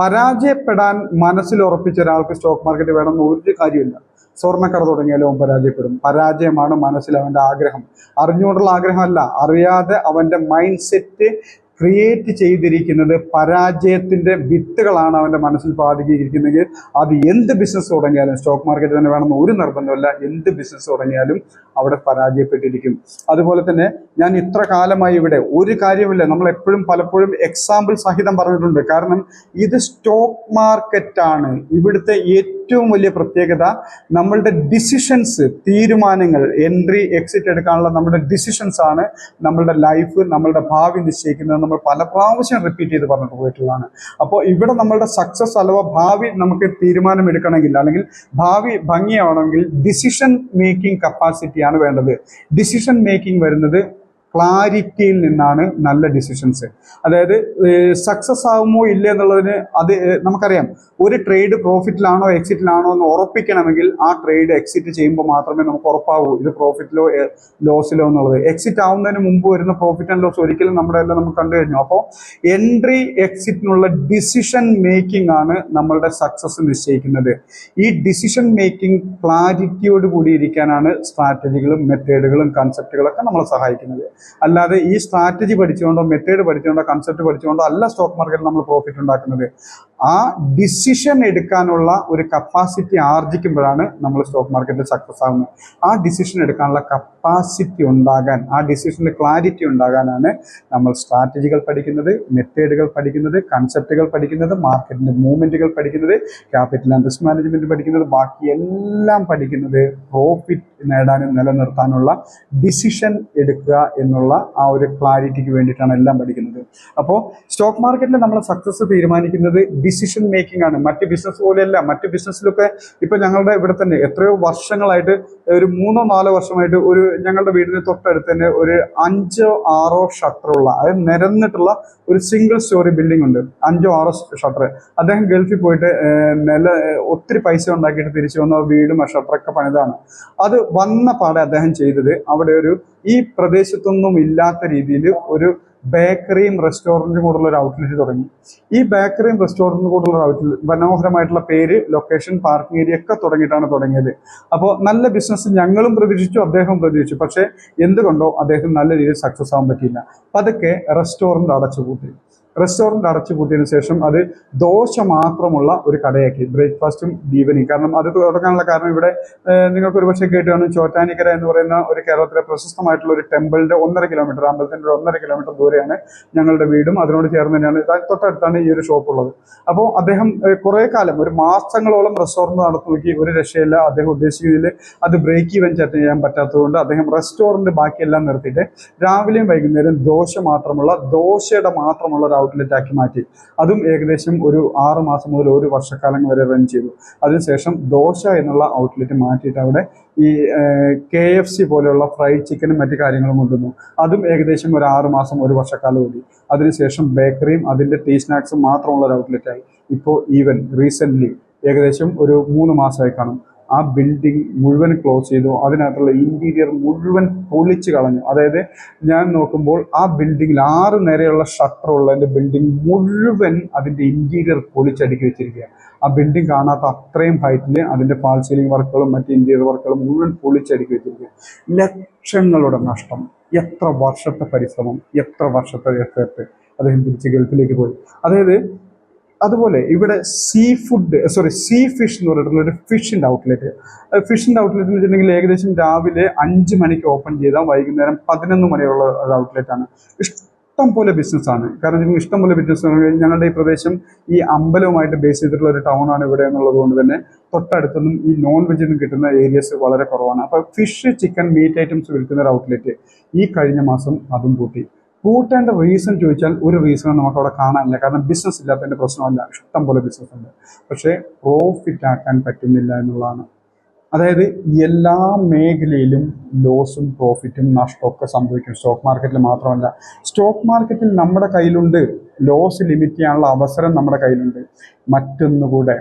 പരാജയപ്പെടാൻ മനസ്സിൽ ഉറപ്പിച്ച ഒരാൾക്ക് സ്റ്റോക്ക് മാർക്കറ്റ് വേണമെന്ന് ഒരു കാര്യമില്ല. സ്വർണ്ണക്കട തുടങ്ങിയാലും അവൻ പരാജയപ്പെടും. പരാജയമാണ് മനസ്സിൽ അവൻ്റെ ആഗ്രഹം. അറിഞ്ഞുകൊണ്ടുള്ള ആഗ്രഹമല്ല, അറിയാതെ അവൻ്റെ മൈൻഡ് സെറ്റ് ക്രിയേറ്റ് ചെയ്തിരിക്കുന്നത് പരാജയത്തിൻ്റെ വിത്തുകളാണ് അവൻ്റെ മനസ്സിൽ പാതിയിരിക്കുന്നെങ്കിൽ അത് എന്ത് ബിസിനസ് തുടങ്ങിയാലും, സ്റ്റോക്ക് മാർക്കറ്റ് തന്നെ വേണമെന്ന് ഒരു നിർബന്ധമല്ല, എന്ത് ബിസിനസ് തുടങ്ങിയാലും അവിടെ പരാജയപ്പെട്ടിരിക്കും. അതുപോലെ തന്നെ ഞാൻ ഇത്ര കാലമായി ഇവിടെ ഒരു കാര്യമില്ല, നമ്മൾ എപ്പോഴും പലപ്പോഴും എക്സാമ്പിൾ സഹിതം പറഞ്ഞിട്ടുണ്ട്. കാരണം ഇത് സ്റ്റോക്ക് മാർക്കറ്റാണ്. ഇവിടുത്തെ ഏറ്റവും വലിയ പ്രത്യേകത നമ്മളുടെ ഡിസിഷൻസ്, തീരുമാനങ്ങൾ, എൻട്രി എക്സിറ്റ് എടുക്കാനുള്ള നമ്മുടെ ഡിസിഷൻസ് ആണ് നമ്മളുടെ ലൈഫ്, നമ്മളുടെ ഭാവി നിശ്ചയിക്കുന്നത്. നമ്മൾ പല പ്രാവശ്യം റിപ്പീറ്റ് ചെയ്ത് പറഞ്ഞിട്ട് പോയിട്ടുള്ളതാണ്. അപ്പോൾ ഇവിടെ നമ്മളുടെ സക്സസ് അഥവാ ഭാവി നമുക്ക് തീരുമാനം എടുക്കണമെങ്കിൽ അല്ലെങ്കിൽ ഭാവി ഭംഗിയാവണമെങ്കിൽ ഡിസിഷൻ മേക്കിംഗ് കപ്പാസിറ്റിയാണ് വേണ്ടത്. ഡിസിഷൻ മേക്കിംഗ് വരുന്നത് ക്ലാരിറ്റിയിൽ നിന്നാണ്. നല്ല ഡിസിഷൻസ്, അതായത് സക്സസ് ആകുമോ ഇല്ല എന്നുള്ളതിന് അത് നമുക്കറിയാം. ഒരു ട്രേഡ് പ്രോഫിറ്റിലാണോ എക്സിറ്റിലാണോ എന്ന് ഉറപ്പിക്കണമെങ്കിൽ ആ ട്രേഡ് എക്സിറ്റ് ചെയ്യുമ്പോൾ മാത്രമേ നമുക്ക് ഉറപ്പാവൂ ഇത് പ്രോഫിറ്റിലോ ലോസിലോ എന്നുള്ളത്. എക്സിറ്റ് ആവുന്നതിന് മുമ്പ് വരുന്ന പ്രോഫിറ്റ് ആൻഡ് ലോസ് ഒരിക്കലും നമ്മുടെ എല്ലാം നമുക്ക് കണ്ടു കഴിഞ്ഞു. അപ്പോൾ എൻട്രി എക്സിറ്റിനുള്ള ഡിസിഷൻ മേക്കിംഗ് ആണ് നമ്മളുടെ സക്സസ് നിശ്ചയിക്കുന്നത്. ഈ ഡിസിഷൻ മേക്കിംഗ് ക്ലാരിറ്റിയോട് കൂടി ഇരിക്കാനാണ് സ്ട്രാറ്റജികളും മെത്തേഡുകളും കൺസെപ്റ്റുകളൊക്കെ നമ്മളെ സഹായിക്കുന്നത്. അല്ലാതെ ഈ സ്ട്രാറ്റജി പഠിച്ചുകൊണ്ടോ മെത്തേഡ് പഠിച്ചുകൊണ്ടോ കൺസെപ്റ്റ് പഠിച്ചുകൊണ്ടോ അല്ല സ്റ്റോക്ക് മാർക്കറ്റിൽ നമ്മൾ പ്രോഫിറ്റ് ഉണ്ടാക്കുന്നത്. ആ ഡിസിഷൻ എടുക്കാനുള്ള ഒരു കപ്പാസിറ്റി ആർജിക്കുമ്പോഴാണ് നമ്മൾ സ്റ്റോക്ക് മാർക്കറ്റിൽ സക്സസ് ആകുന്നത്. ആ ഡിസിഷൻ എടുക്കാനുള്ള കപ്പാസിറ്റി ഉണ്ടാകാൻ, ആ ഡിസിഷനിൽ ക്ലാരിറ്റി ഉണ്ടാകാനാണ് നമ്മൾ സ്ട്രാറ്റജികൾ പഠിക്കുന്നത്, മെത്തേഡുകൾ പഠിക്കുന്നത്, കൺസെപ്റ്റുകൾ പഠിക്കുന്നത്, മാർക്കറ്റിൻ്റെ മൂവ്മെൻറ്റുകൾ പഠിക്കുന്നത്, ക്യാപിറ്റൽ ആൻഡ് റിസ്ക് മാനേജ്മെൻറ്റ് പഠിക്കുന്നത്, ബാക്കി എല്ലാം പഠിക്കുന്നത് പ്രോഫിറ്റ് നേടാനും നിലനിർത്താനുള്ള ഡിസിഷൻ എടുക്കുക എന്നുള്ള ആ ഒരു ക്ലാരിറ്റിക്ക് വേണ്ടിയിട്ടാണ് എല്ലാം പഠിക്കുന്നത്. അപ്പോൾ സ്റ്റോക്ക് മാർക്കറ്റിൽ നമ്മൾ സക്സസ് തീരുമാനിക്കുന്നത് ഡിസിഷൻ മേക്കിംഗ് ആണ്. മറ്റ് ബിസിനസ് പോലെയല്ല. മറ്റ് ബിസിനസ്സിലൊക്കെ ഇപ്പം ഞങ്ങളുടെ ഇവിടെ തന്നെ എത്രയോ വർഷങ്ങളായിട്ട്, ഒരു 3-4 വർഷമായിട്ട് ഒരു ഞങ്ങളുടെ വീടിന് തൊട്ടടുത്ത് തന്നെ ഒരു 5-6 ഷട്ടറുള്ള, അതായത് നിരന്നിട്ടുള്ള ഒരു സിംഗിൾ സ്റ്റോറി ബിൽഡിംഗ് ഉണ്ട്. 5-6 ഷട്ടർ. അദ്ദേഹം ഗൾഫിൽ പോയിട്ട് ഒത്തിരി പൈസ ഉണ്ടാക്കിയിട്ട് തിരിച്ചു വന്ന വീടും ഷട്ടറൊക്കെ പണിതാണ്. അത് വന്ന പാടെ അദ്ദേഹം ചെയ്തത് അവിടെ ഈ പ്രദേശത്തൊന്നും ഇല്ലാത്ത രീതിയിൽ ഒരു ബേക്കറിയും റെസ്റ്റോറൻറ്റും കൂടുള്ള ഒരു ഔട്ട്ലെറ്റ് തുടങ്ങി. ഈ ബേക്കറിയും റെസ്റ്റോറൻറ്റും കൂടുള്ള ഒരു ഔട്ട്ലെറ്റ് മനോഹരമായിട്ടുള്ള പേര്, ലൊക്കേഷൻ, പാർക്കിംഗ് ഏരിയ ഒക്കെ തുടങ്ങിയത്. അപ്പോൾ നല്ല ബിസിനസ് ഞങ്ങളും പ്രതീക്ഷിച്ചു, അദ്ദേഹവും പ്രതീക്ഷിച്ചു. പക്ഷേ എന്തുകൊണ്ടോ അദ്ദേഹം നല്ല രീതിയിൽ സക്സസ് ആവാൻ പറ്റിയില്ല. പതുക്കെ റെസ്റ്റോറൻറ്റ് അടച്ചുപൂട്ടിയതിനു ശേഷം അത് ദോശ മാത്രമുള്ള ഒരു കടയാക്കി, ബ്രേക്ക്ഫാസ്റ്റും ഈവനിങ്. കാരണം അത് തുടങ്ങാനുള്ള കാരണം ഇവിടെ നിങ്ങൾക്ക് ഒരു പക്ഷേ കേട്ട് കാണും, ചോറ്റാനിക്കര എന്ന് പറയുന്ന ഒരു കേരളത്തിലെ പ്രശസ്തമായിട്ടുള്ള ഒരു ടെമ്പിളിന്റെ 1.5 കിലോമീറ്റർ, അമ്പലത്തിന്റെ 1.5 കിലോമീറ്റർ ദൂരെയാണ് ഞങ്ങളുടെ വീടും. അതിനോട് ചേർന്ന് തന്നെയാണ്, തൊട്ടടുത്താണ് ഈ ഒരു ഷോപ്പ് ഉള്ളത്. അപ്പോൾ അദ്ദേഹം കുറേ കാലം, ഒരു മാസങ്ങളോളം റെസ്റ്റോറൻറ്റ് നടത്തി നോക്കി, ഒരു രക്ഷയില്ല. അദ്ദേഹം ഉദ്ദേശിക്കുന്നതിൽ അത് ബ്രേക്ക് ഈവൻ ചെയ്യാൻ പറ്റാത്തതുകൊണ്ട് അദ്ദേഹം റെസ്റ്റോറൻറ്റ് ബാക്കിയെല്ലാം നിർത്തിയിട്ട് രാവിലെയും വൈകുന്നേരം ദോശയുടെ മാത്രമുള്ള ഒരു ഔട്ട്ലെറ്റ് ആക്കി മാറ്റി. അതും ഏകദേശം ഒരു 6 മാസം മുതൽ 1 വർഷക്കാലം വരെ റൺ ചെയ്തു. അതിനുശേഷം ദോശ എന്നുള്ള ഔട്ട്ലെറ്റ് മാറ്റിയിട്ട് അവിടെ ഈ KFC പോലെയുള്ള ഫ്രൈഡ് ചിക്കനും മറ്റു കാര്യങ്ങളും കൊണ്ടുവന്നു. അതും ഏകദേശം ഒരു 6 മാസം 1 വർഷക്കാലം കൂടി. അതിനുശേഷം ബേക്കറിയും അതിൻ്റെ ടീ സ്നാക്സും മാത്രമുള്ള ഒരു ഔട്ട്ലെറ്റായി. ഇപ്പോൾ ഈവൻ റീസെൻ്റ്ലി ഏകദേശം ഒരു 3 മാസമായി കാണും, ആ ബിൽഡിംഗ് മുഴുവൻ ക്ലോസ് ചെയ്തു. അതിനകത്തുള്ള ഇൻറ്റീരിയർ മുഴുവൻ പൊളിച്ച് കളഞ്ഞു. അതായത് ഞാൻ നോക്കുമ്പോൾ ആ ബിൽഡിങ്ങിൽ 6 നിരയുള്ള ഷട്ടറുള്ളതിൻ്റെ ബിൽഡിംഗ് മുഴുവൻ അതിൻ്റെ ഇൻറ്റീരിയർ പൊളിച്ചടുക്കി വെച്ചിരിക്കുകയാണ്. ആ ബിൽഡിംഗ് കാണാത്ത അത്രയും ഹൈറ്റിൽ അതിൻ്റെ ഫാൾ സീലിംഗ് വർക്കുകളും മറ്റ് ഇൻറ്റീരിയർ വർക്കുകളും മുഴുവൻ പൊളിച്ചടുക്കി വെച്ചിരിക്കുക. ലക്ഷങ്ങളുടെ നഷ്ടം, എത്ര വർഷത്തെ പരിശ്രമം, എത്ര വർഷത്തെ എഫേർട്ട്. അദ്ദേഹം തിരിച്ച് ഗൾഫിലേക്ക് പോയി. അതായത് അതുപോലെ ഇവിടെ സീ ഫിഷ് എന്ന് പറഞ്ഞിട്ടുള്ള ഒരു ഫിഷിൻ്റെ ഔട്ട്ലെറ്റ് എന്ന് വെച്ചിട്ടുണ്ടെങ്കിൽ ഏകദേശം രാവിലെ 5 മണിക്ക് ഓപ്പൺ ചെയ്താൽ വൈകുന്നേരം 11 മണിയുള്ള ഒരു ഔട്ട്ലെറ്റാണ്. ഇഷ്ടം പോലെ ബിസിനസ്സാണ്. കാരണം നിങ്ങൾ ഇഷ്ടം പോലെ ബിസിനസ്, ഞങ്ങളുടെ ഈ പ്രദേശം ഈ അമ്പലവുമായിട്ട് ബേസ് ചെയ്തിട്ടുള്ള ഒരു ടൗണാണ് ഇവിടെ എന്നുള്ളത് കൊണ്ട് തന്നെ തൊട്ടടുത്തൊന്നും ഈ നോൺ വെജിനും കിട്ടുന്ന ഏരിയസ് വളരെ കുറവാണ്. അപ്പോൾ ഫിഷ്, ചിക്കൻ, മീറ്റ് ഐറ്റംസ് വിൽക്കുന്ന ഒരു ഔട്ട്ലെറ്റ് ഈ കഴിഞ്ഞ മാസം അതും പൂട്ടേണ്ട റീസൺ ചോദിച്ചാൽ ഒരു റീസണും നമുക്ക് അവിടെ കാണാനില്ല. കാരണം ബിസിനസ് ഇല്ലാത്തതിൻ്റെ പ്രശ്നമല്ല, ഇഷ്ടം പോലെ ബിസിനസ് ഉണ്ട്. പക്ഷേ പ്രോഫിറ്റ് ആക്കാൻ പറ്റുന്നില്ല എന്നുള്ളതാണ്. അതായത് എല്ലാ മേഖലയിലും ലോസും പ്രോഫിറ്റും നഷ്ടമൊക്കെ സംഭവിക്കും. സ്റ്റോക്ക് മാർക്കറ്റിൽ മാത്രമല്ല, സ്റ്റോക്ക് മാർക്കറ്റിൽ നമ്മുടെ കയ്യിലുണ്ട് ലോസ് ലിമിറ്റ് ചെയ്യാനുള്ള അവസരം നമ്മുടെ കയ്യിലുണ്ട്. മറ്റൊന്നുകൂടെ,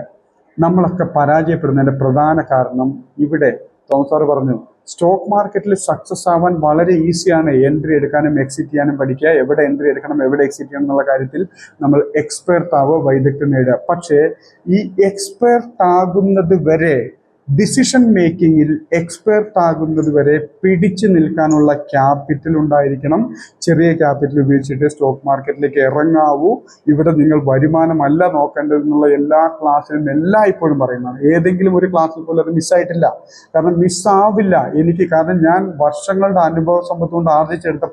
നമ്മളൊക്കെ പരാജയപ്പെടുന്നതിൻ്റെ പ്രധാന കാരണം ഇവിടെ തോമസ് സാറ് പറഞ്ഞു, സ്റ്റോക്ക് മാർക്കറ്റിൽ സക്സസ് ആവാൻ വളരെ ഈസിയാണ്. എൻട്രി എടുക്കാനും എക്സിറ്റ് ചെയ്യാനും പഠിക്കുക, എവിടെ എൻട്രി എടുക്കണം എവിടെ എക്സിറ്റ് ചെയ്യണം എന്നുള്ള കാര്യത്തിൽ നമ്മൾ എക്സ്പേർട്ട് ആവുക, വൈദഗ്ധ്യം നേടുക. പക്ഷേ ഈ എക്സ്പേർട്ട് ആകുന്നത് വരെ, ഡിസിഷൻ മേക്കിങ്ങിൽ എക്സ്പേർട്ട് ആകുന്നത് വരെ പിടിച്ചു നിൽക്കാനുള്ള ക്യാപിറ്റൽ ഉണ്ടായിരിക്കണം. ചെറിയ ക്യാപിറ്റൽ ഉപയോഗിച്ചിട്ട് സ്റ്റോക്ക് മാർക്കറ്റിലേക്ക് ഇറങ്ങാവൂ. ഇവിടെ നിങ്ങൾ വരുമാനമല്ല നോക്കേണ്ടതെന്നുള്ള എല്ലാ ക്ലാസ്സിലും എല്ലായ്പ്പോഴും പറയുന്നതാണ്. ഏതെങ്കിലും ഒരു ക്ലാസ്സിൽ പോലും അത് മിസ്സായിട്ടില്ല. കാരണം മിസ്സാവില്ല എനിക്ക്. കാരണം ഞാൻ വർഷങ്ങളുടെ അനുഭവ സമ്പത്ത് കൊണ്ട് ആർജിച്ചെടുത്ത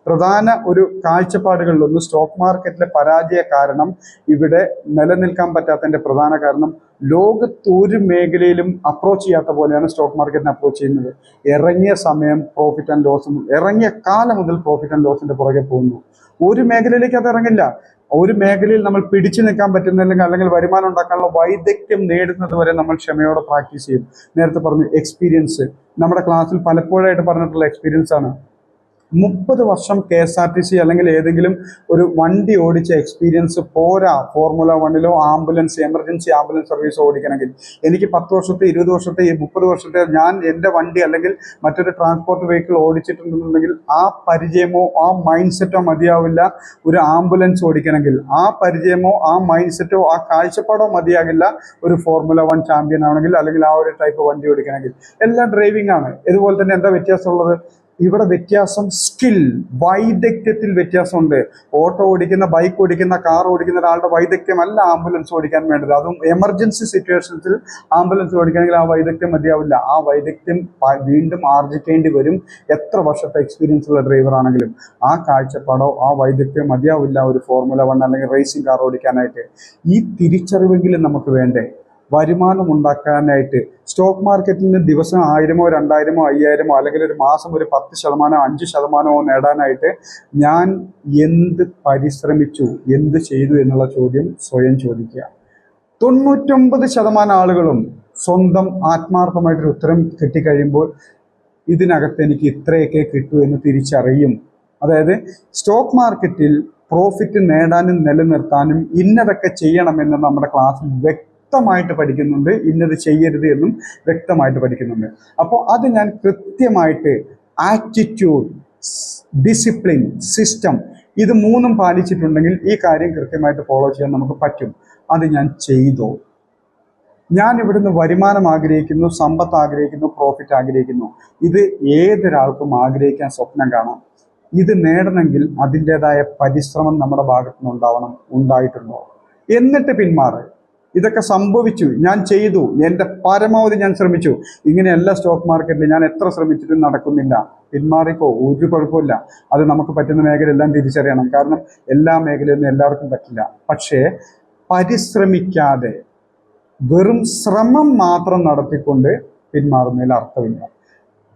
പ്രധാന ഒരു കാഴ്ചപ്പാടുകളിലൊന്ന് സ്റ്റോക്ക് മാർക്കറ്റിലെ പരാജയ കാരണം, ഇവിടെ നിലനിൽക്കാൻ പറ്റാത്തതിൻ്റെ പ്രധാന കാരണം, ലോകത്തൊരു മേഖലയിലും അപ്രോച്ച് ചെയ്യാത്ത പോലെയാണ് സ്റ്റോക്ക് മാർക്കറ്റിനെ അപ്രോച്ച് ചെയ്യുന്നത്. ഇറങ്ങിയ സമയം പ്രോഫിറ്റ് ആൻഡ് ലോസും, ഇറങ്ങിയ കാലം മുതൽ പ്രോഫിറ്റ് ആൻഡ് ലോസിന്റെ പുറകെ പോകുന്നു. ഒരു മേഖലയിലേക്ക് അത് ഇറങ്ങില്ല. ഒരു മേഖലയിൽ നമ്മൾ പിടിച്ചു നിൽക്കാൻ പറ്റുന്നില്ലെങ്കിൽ, അല്ലെങ്കിൽ വരുമാനം ഉണ്ടാക്കാനുള്ള വൈദഗ്ധ്യം നേടുന്നത് വരെ നമ്മൾ ക്ഷമയോടെ പ്രാക്ടീസ് ചെയ്യും. നേരത്തെ പറഞ്ഞു എക്സ്പീരിയൻസ്, നമ്മുടെ ക്ലാസ്സിൽ പലപ്പോഴായിട്ട് പറഞ്ഞിട്ടുള്ള എക്സ്പീരിയൻസ് ആണ്. 30 വർഷം KSRTC അല്ലെങ്കിൽ ഏതെങ്കിലും ഒരു വണ്ടി ഓടിച്ച എക്സ്പീരിയൻസ് പോരാ ഫോർമുല 1-ലോ എമർജൻസി ആംബുലൻസ് സർവീസ് ഓടിക്കണമെങ്കിൽ. എനിക്ക് 10 വർഷത്തെ 20 വർഷത്തെ 30 വർഷത്തെ ഞാൻ എൻ്റെ വണ്ടി അല്ലെങ്കിൽ മറ്റൊരു ട്രാൻസ്പോർട്ട് വെഹിക്കിൾ ഓടിച്ചിട്ടുണ്ടെന്നുണ്ടെങ്കിൽ ആ പരിചയമോ ആ മൈൻഡ് സെറ്റോ മതിയാവില്ല ഒരു ആംബുലൻസ് ഓടിക്കണമെങ്കിൽ. ആ പരിചയമോ ആ മൈൻഡ് സെറ്റോ ആ കാഴ്ചപ്പാടോ മതിയാകില്ല ഒരു ഫോർമുല 1 ചാമ്പ്യൻ ആണെങ്കിൽ, അല്ലെങ്കിൽ ആ ഒരു ടൈപ്പ് വണ്ടി ഓടിക്കണമെങ്കിൽ. എല്ലാം ഡ്രൈവിംഗ് ആണ്. ഇതുപോലെ തന്നെ എന്താ വ്യത്യാസമുള്ളത്? ഇവിടെ വ്യത്യാസം സ്കിൽ, വൈദഗ്ധ്യത്തിൽ വ്യത്യാസമുണ്ട്. ഓട്ടോ ഓടിക്കുന്ന, ബൈക്ക് ഓടിക്കുന്ന, കാർ ഓടിക്കുന്ന ഒരാളുടെ വൈദഗ്ധ്യമല്ല ആംബുലൻസ് ഓടിക്കാൻ വേണ്ടത്. അതും എമർജൻസി സിറ്റുവേഷൻസിൽ ആംബുലൻസ് ഓടിക്കണമെങ്കിൽ ആ വൈദഗ്ധ്യം മതിയാവില്ല. ആ വൈദഗ്ധ്യം വീണ്ടും ആർജിക്കേണ്ടി വരും. എത്ര വർഷത്തെ എക്സ്പീരിയൻസ് ഉള്ള ഡ്രൈവർ ആണെങ്കിലും ആ കാഴ്ചപ്പാടോ ആ വൈദഗ്ധ്യം മതിയാവില്ല ഒരു ഫോർമുല 1 അല്ലെങ്കിൽ റേസിംഗ് കാർ ഓടിക്കാനായിട്ട്. ഈ തിരിച്ചറിവെങ്കിലും നമുക്ക് വേണ്ടേ വരുമാനം ഉണ്ടാക്കാനായിട്ട്? സ്റ്റോക്ക് മാർക്കറ്റിൽ നിന്ന് ദിവസം 1000-ഓ 2000-ഓ 5000-ഓ അല്ലെങ്കിൽ ഒരു മാസം ഒരു 10%, 5% നേടാനായിട്ട് ഞാൻ എന്ത് പരിശ്രമിച്ചു, എന്ത് ചെയ്തു എന്നുള്ള ചോദ്യം സ്വയം ചോദിക്കുക. 99% ആളുകളും സ്വന്തം ആത്മാർത്ഥമായിട്ടൊരു ഉത്തരം കിട്ടിക്കഴിയുമ്പോൾ ഇതിനകത്ത് എനിക്ക് ഇത്രയൊക്കെ കിട്ടൂ എന്ന് തിരിച്ചറിയും. അതായത് സ്റ്റോക്ക് മാർക്കറ്റിൽ പ്രോഫിറ്റ് നേടാനും നിലനിർത്താനും ഇന്നതൊക്കെ ചെയ്യണമെന്ന് നമ്മുടെ ക്ലാസ്സിൽ വ്യക്തമായിട്ട് പഠിക്കുന്നുണ്ട്. ഇന്നത് ചെയ്യരുത് എന്നും വ്യക്തമായിട്ട് പഠിക്കുന്നുണ്ട്. അപ്പോൾ അത് ഞാൻ കൃത്യമായിട്ട് ആറ്റിറ്റ്യൂഡ്, ഡിസിപ്ലിൻ, സിസ്റ്റം, ഇത് മൂന്നും പാലിച്ചിട്ടുണ്ടെങ്കിൽ ഈ കാര്യം കൃത്യമായിട്ട് ഫോളോ ചെയ്യാൻ നമുക്ക് പറ്റും. അത് ഞാൻ ചെയ്തോ? ഞാൻ ഇവിടുന്ന് വരുമാനം ആഗ്രഹിക്കുന്നു, സമ്പത്ത് ആഗ്രഹിക്കുന്നു, പ്രോഫിറ്റ് ആഗ്രഹിക്കുന്നു. ഇത് ഏതൊരാൾക്കും ആഗ്രഹിക്കാൻ സ്വപ്നം കാണാം. ഇത് നേടണമെങ്കിൽ അതിൻ്റെതായ പരിശ്രമം നമ്മുടെ ഭാഗത്തു നിന്ന് ഉണ്ടായിട്ടുണ്ടോ? എന്നിട്ട് പിന്മാറ്. ഇതൊക്കെ സംഭവിച്ചു, ഞാൻ ചെയ്തു, എൻ്റെ പരമാവധി ഞാൻ ശ്രമിച്ചു. ഇങ്ങനെയല്ല സ്റ്റോക്ക് മാർക്കറ്റിൽ ഞാൻ എത്ര ശ്രമിച്ചിട്ടും നടക്കുന്നില്ല. പിന്മാറിക്കോ, ഒരു കുഴപ്പമില്ല. അത് നമുക്ക് പറ്റുന്ന മേഖലയെല്ലാം തിരിച്ചറിയണം. കാരണം എല്ലാ മേഖലയൊന്നും എല്ലാവർക്കും പറ്റില്ല. പക്ഷേ പരിശ്രമിക്കാതെ വെറും ശ്രമം മാത്രം നടത്തിക്കൊണ്ട് പിന്മാറുന്നതിൽ അർത്ഥമില്ല.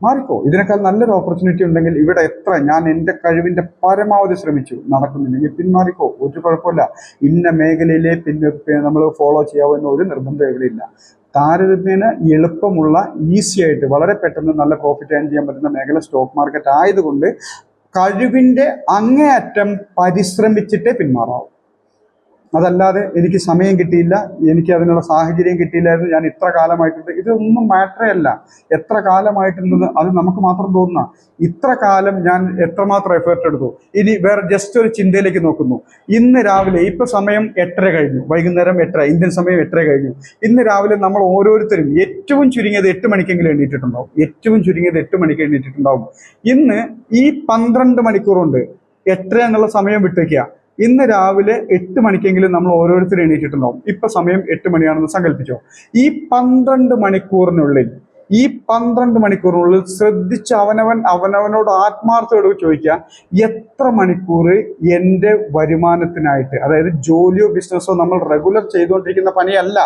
മാറിക്കോ. ഇതിനേക്കാൾ നല്ലൊരു ഓപ്പർച്യൂണിറ്റി ഉണ്ടെങ്കിൽ ഇവിടെ ഞാൻ എൻ്റെ കഴിവിൻ്റെ പരമാവധി ശ്രമിച്ചു, നടക്കുന്നില്ലെങ്കിൽ പിന്മാറിക്കോ, ഒരു കുഴപ്പമില്ല. ഇന്ന മേഖലയിലെ നമ്മൾ ഫോളോ ചെയ്യാവുന്ന ഒരു നിർബന്ധം എവിടെയില്ല. താരതമ്യേന എളുപ്പമുള്ള, ഈസി ആയിട്ട് വളരെ പെട്ടെന്ന് നല്ല പ്രോഫിറ്റ് ഏൺ ചെയ്യാൻ പറ്റുന്ന മേഖല സ്റ്റോക്ക് മാർക്കറ്റ് ആയതുകൊണ്ട് കഴിവിൻ്റെ അങ്ങേയറ്റം പരിശ്രമിച്ചിട്ടേ പിന്മാറാവും. അതല്ലാതെ എനിക്ക് സമയം കിട്ടിയില്ല, എനിക്ക് അതിനുള്ള സാഹചര്യം കിട്ടിയില്ലായിരുന്നു, ഞാൻ ഇത്ര കാലമായിട്ടുണ്ട്, ഇതൊന്നും മാറ്ററേ അല്ല. എത്ര കാലമായിട്ടുണ്ടെന്ന് അത് നമുക്ക് മാത്രം തോന്നുന്ന. ഇത്ര കാലം ഞാൻ എത്രമാത്രം എഫേർട്ട് എടുത്തു. ഇനി വേറെ ജസ്റ്റ് ഒരു ചിന്തയിലേക്ക് നോക്കുന്നു. ഇന്ന് രാവിലെ, ഇപ്പൊ സമയം 8:30 കഴിഞ്ഞു, വൈകുന്നേരം 8:30, ഇന്ത്യൻ സമയം 8:30 കഴിഞ്ഞു. ഇന്ന് രാവിലെ നമ്മൾ ഓരോരുത്തരും ഏറ്റവും ചുരുങ്ങിയത് 8 മണിക്കെങ്കിലും എണ്ണീറ്റിട്ടുണ്ടാവും. ഏറ്റവും ചുരുങ്ങിയത് 8 മണിക്ക് എണ്ണീറ്റിട്ടുണ്ടാവും. ഇന്ന് ഈ 12 മണിക്കൂറുണ്ട്, 8:30 എന്നുള്ള സമയം വിട്ടേക്കുക. ഇന്ന് രാവിലെ 8 മണിക്കെങ്കിലും നമ്മൾ ഓരോരുത്തരും എണീറ്റിട്ടുണ്ടാവും. ഇപ്പൊ സമയം 8 മണിയാണെന്ന് സങ്കല്പിച്ചോ. ഈ 12 മണിക്കൂറിനുള്ളിൽ ശ്രദ്ധിച്ച് അവനവനോട് ആത്മാർത്ഥയോട് ചോദിക്കുക, എത്ര മണിക്കൂർ എൻ്റെ വരുമാനത്തിനായിട്ട്, അതായത് ജോലിയോ ബിസിനസ്സോ നമ്മൾ റെഗുലർ ചെയ്തുകൊണ്ടിരിക്കുന്ന പണിയല്ല,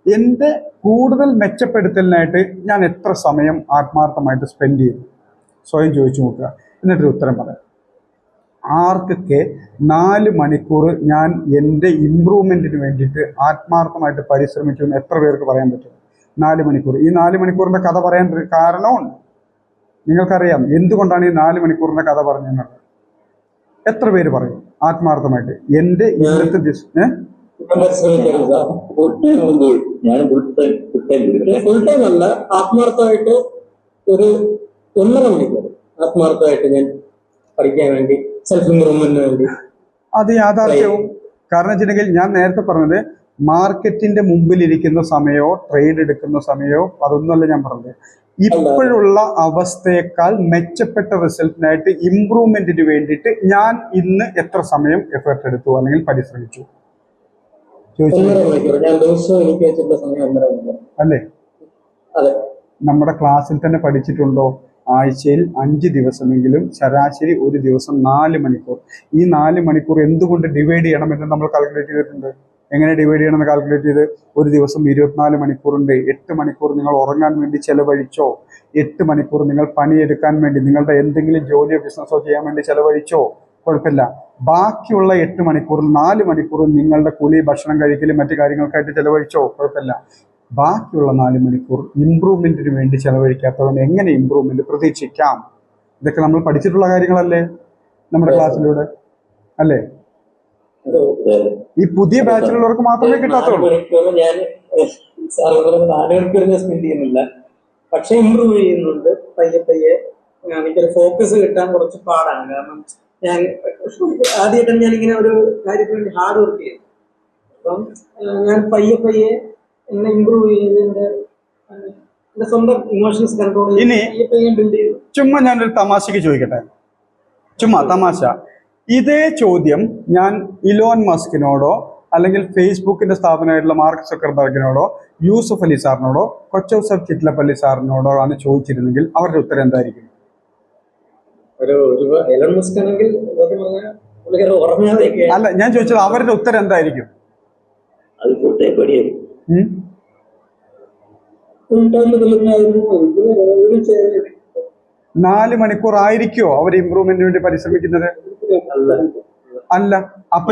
എൻ്റെ കൂടുതൽ മെച്ചപ്പെടുത്തലിനായിട്ട് ഞാൻ എത്ര സമയം ആത്മാർത്ഥമായിട്ട് സ്പെൻഡ് ചെയ്തു? സ്വയം ചോദിച്ചു നോക്കുക. എന്നിട്ടൊരു ഉത്തരം പറയാം. ആർക്കൊക്കെ 4 മണിക്കൂർ ഞാൻ എൻ്റെ ഇമ്പ്രൂവ്മെൻറ്റിന് വേണ്ടിയിട്ട് ആത്മാർത്ഥമായിട്ട് പരിശ്രമിച്ചു എന്ന് എത്ര പേർക്ക് പറയാൻ പറ്റും? 4 മണിക്കൂർ. ഈ 4 മണിക്കൂറിൻ്റെ കഥ പറയാൻ കാരണമുണ്ട്. നിങ്ങൾക്കറിയാം എന്തുകൊണ്ടാണ് ഈ 4 മണിക്കൂറിൻ്റെ കഥ പറഞ്ഞത്? എത്ര പേര് പറയും ആത്മാർത്ഥമായിട്ട്? എൻ്റെ ഇന്നത്തെ ഫുൾ ടൈം അല്ല, ആത്മാർത്ഥമായിട്ട് ഒരു 1.5 മണിക്കൂർ ആത്മാർത്ഥമായിട്ട് ഞാൻ പഠിക്കാൻ വേണ്ടി, സെൽഫ് ഇംപ്രൂവ്മെന്റിന് വേണ്ടി. അത് യാഥാർത്ഥ്യവും. കാരണം വെച്ചിട്ടുണ്ടെങ്കിൽ ഞാൻ നേരത്തെ പറഞ്ഞത് മാർക്കറ്റിന്റെ മുമ്പിലിരിക്കുന്ന സമയമോ ട്രേഡ് എടുക്കുന്ന സമയമോ അതൊന്നുമല്ല ഞാൻ പറഞ്ഞത്. ഇപ്പോഴുള്ള അവസ്ഥയേക്കാൾ മെച്ചപ്പെട്ട റിസൾട്ടിനായിട്ട് ഇംപ്രൂവ്മെന്റിന് വേണ്ടിയിട്ട് ഞാൻ ഇന്ന് എത്ര സമയം എഫേർട്ട് എടുത്തു അല്ലെങ്കിൽ പരിശ്രമിച്ചു അല്ലേ? അതെ. നമ്മുടെ ക്ലാസ്സിൽ തന്നെ പഠിച്ചിട്ടുണ്ടോ? ആഴ്ചയിൽ 5 ദിവസമെങ്കിലും ശരാശരി ഒരു ദിവസം 4 മണിക്കൂർ. ഈ 4 മണിക്കൂർ എന്തുകൊണ്ട് ഡിവൈഡ് ചെയ്യണമെന്ന് നമ്മൾ കാൽക്കുലേറ്റ് ചെയ്തിട്ടുണ്ട്. എങ്ങനെ ഡിവൈഡ് ചെയ്യണമെന്ന് കാൽക്കുലേറ്റ് ചെയ്ത്, ഒരു ദിവസം 24 മണിക്കൂറുണ്ട്. 8 മണിക്കൂർ നിങ്ങൾ ഉറങ്ങാൻ വേണ്ടി ചെലവഴിച്ചോ, 8 മണിക്കൂർ നിങ്ങൾ പണിയെടുക്കാൻ വേണ്ടി, നിങ്ങളുടെ എന്തെങ്കിലും ജോലിയോ ബിസിനസ്സോ ചെയ്യാൻ വേണ്ടി ചെലവഴിച്ചോ, കുഴപ്പമില്ല. ബാക്കിയുള്ള 8 മണിക്കൂറിൽ 4 മണിക്കൂർ നിങ്ങളുടെ കുളി, ഭക്ഷണം കഴിക്കലും മറ്റു കാര്യങ്ങൾക്കായിട്ട് ചെലവഴിച്ചോ, കുഴപ്പമില്ല. ബാക്കിയുള്ള 4 മണിക്കൂർ ഇമ്പ്രൂവ്മെന്റിന് വേണ്ടി ചെലവഴിക്കാത്തവൻ എങ്ങനെ ഇമ്പ്രൂവ്മെന്റ് പ്രതീക്ഷിക്കാം? ഇതൊക്കെ നമ്മൾ പഠിച്ചിട്ടുള്ള കാര്യങ്ങളല്ലേ നമ്മുടെ ക്ലാസ്സിലൂടെ, അല്ലേ? ഈ പുതിയ ബാച്ചിലുള്ളവർക്ക് മാത്രമേ കിട്ടാത്തുള്ളൂ. ഞാൻ 4 മണിക്കൂർ സ്പെൻഡ് ചെയ്യുന്നില്ല, പക്ഷെ ഇമ്പ്രൂവ് ചെയ്യുന്നുണ്ട് പയ്യെ. എനിക്കൊരു ഫോക്കസ് കിട്ടാൻ കുറച്ച് പാടാണ്. കാരണം ഞാൻ ആദ്യമായിട്ടാണ് ഞാനിങ്ങനെ ഒരു കാര്യത്തിന് വേണ്ടി ഹാർഡ് വർക്ക് ചെയ്യുന്നത്. അപ്പം ഞാൻ പയ്യെ എന്നെ ഇമ്പ്രൂവ് ചെയ്ത് എന്റെ സ്വന്തം ഇമോഷൻസ് കൺട്രോൾ ഇനി ബിൽഡ് ചെയ്തു. ചുമ്മാ ഞാനൊരു തമാശക്ക് ചോദിക്കട്ടെ, തമാശ. ഇതേ ചോദ്യം ഞാൻ ഇലോൺ മസ്കിനോടോ അല്ലെങ്കിൽ ഫേസ്ബുക്കിന്റെ സ്ഥാപനമായിട്ടുള്ള മാർക്ക് സക്കർബർഗിനോടോ യൂസുഫ് അലി സാറിനോടോ കൊച്ചൗസഫ് ചിറ്റ്ലപ്പള്ളി സാറിനോടോ ആണ് ചോദിച്ചിരുന്നെങ്കിൽ അവരുടെ ഉത്തരം എന്തായിരിക്കും? എലോൺ മസ്ക് ആണെങ്കിൽ അല്ല, ഞാൻ ചോദിച്ചത് അവരുടെ ഉത്തരം എന്തായിരിക്കും? 4 മണിക്കൂർ ആയിരിക്കുമോ അവർ ഇമ്പ്രൂവ്മെന്റിന് വേണ്ടി പരിശ്രമിക്കുന്നത്? അല്ല. അപ്പൊ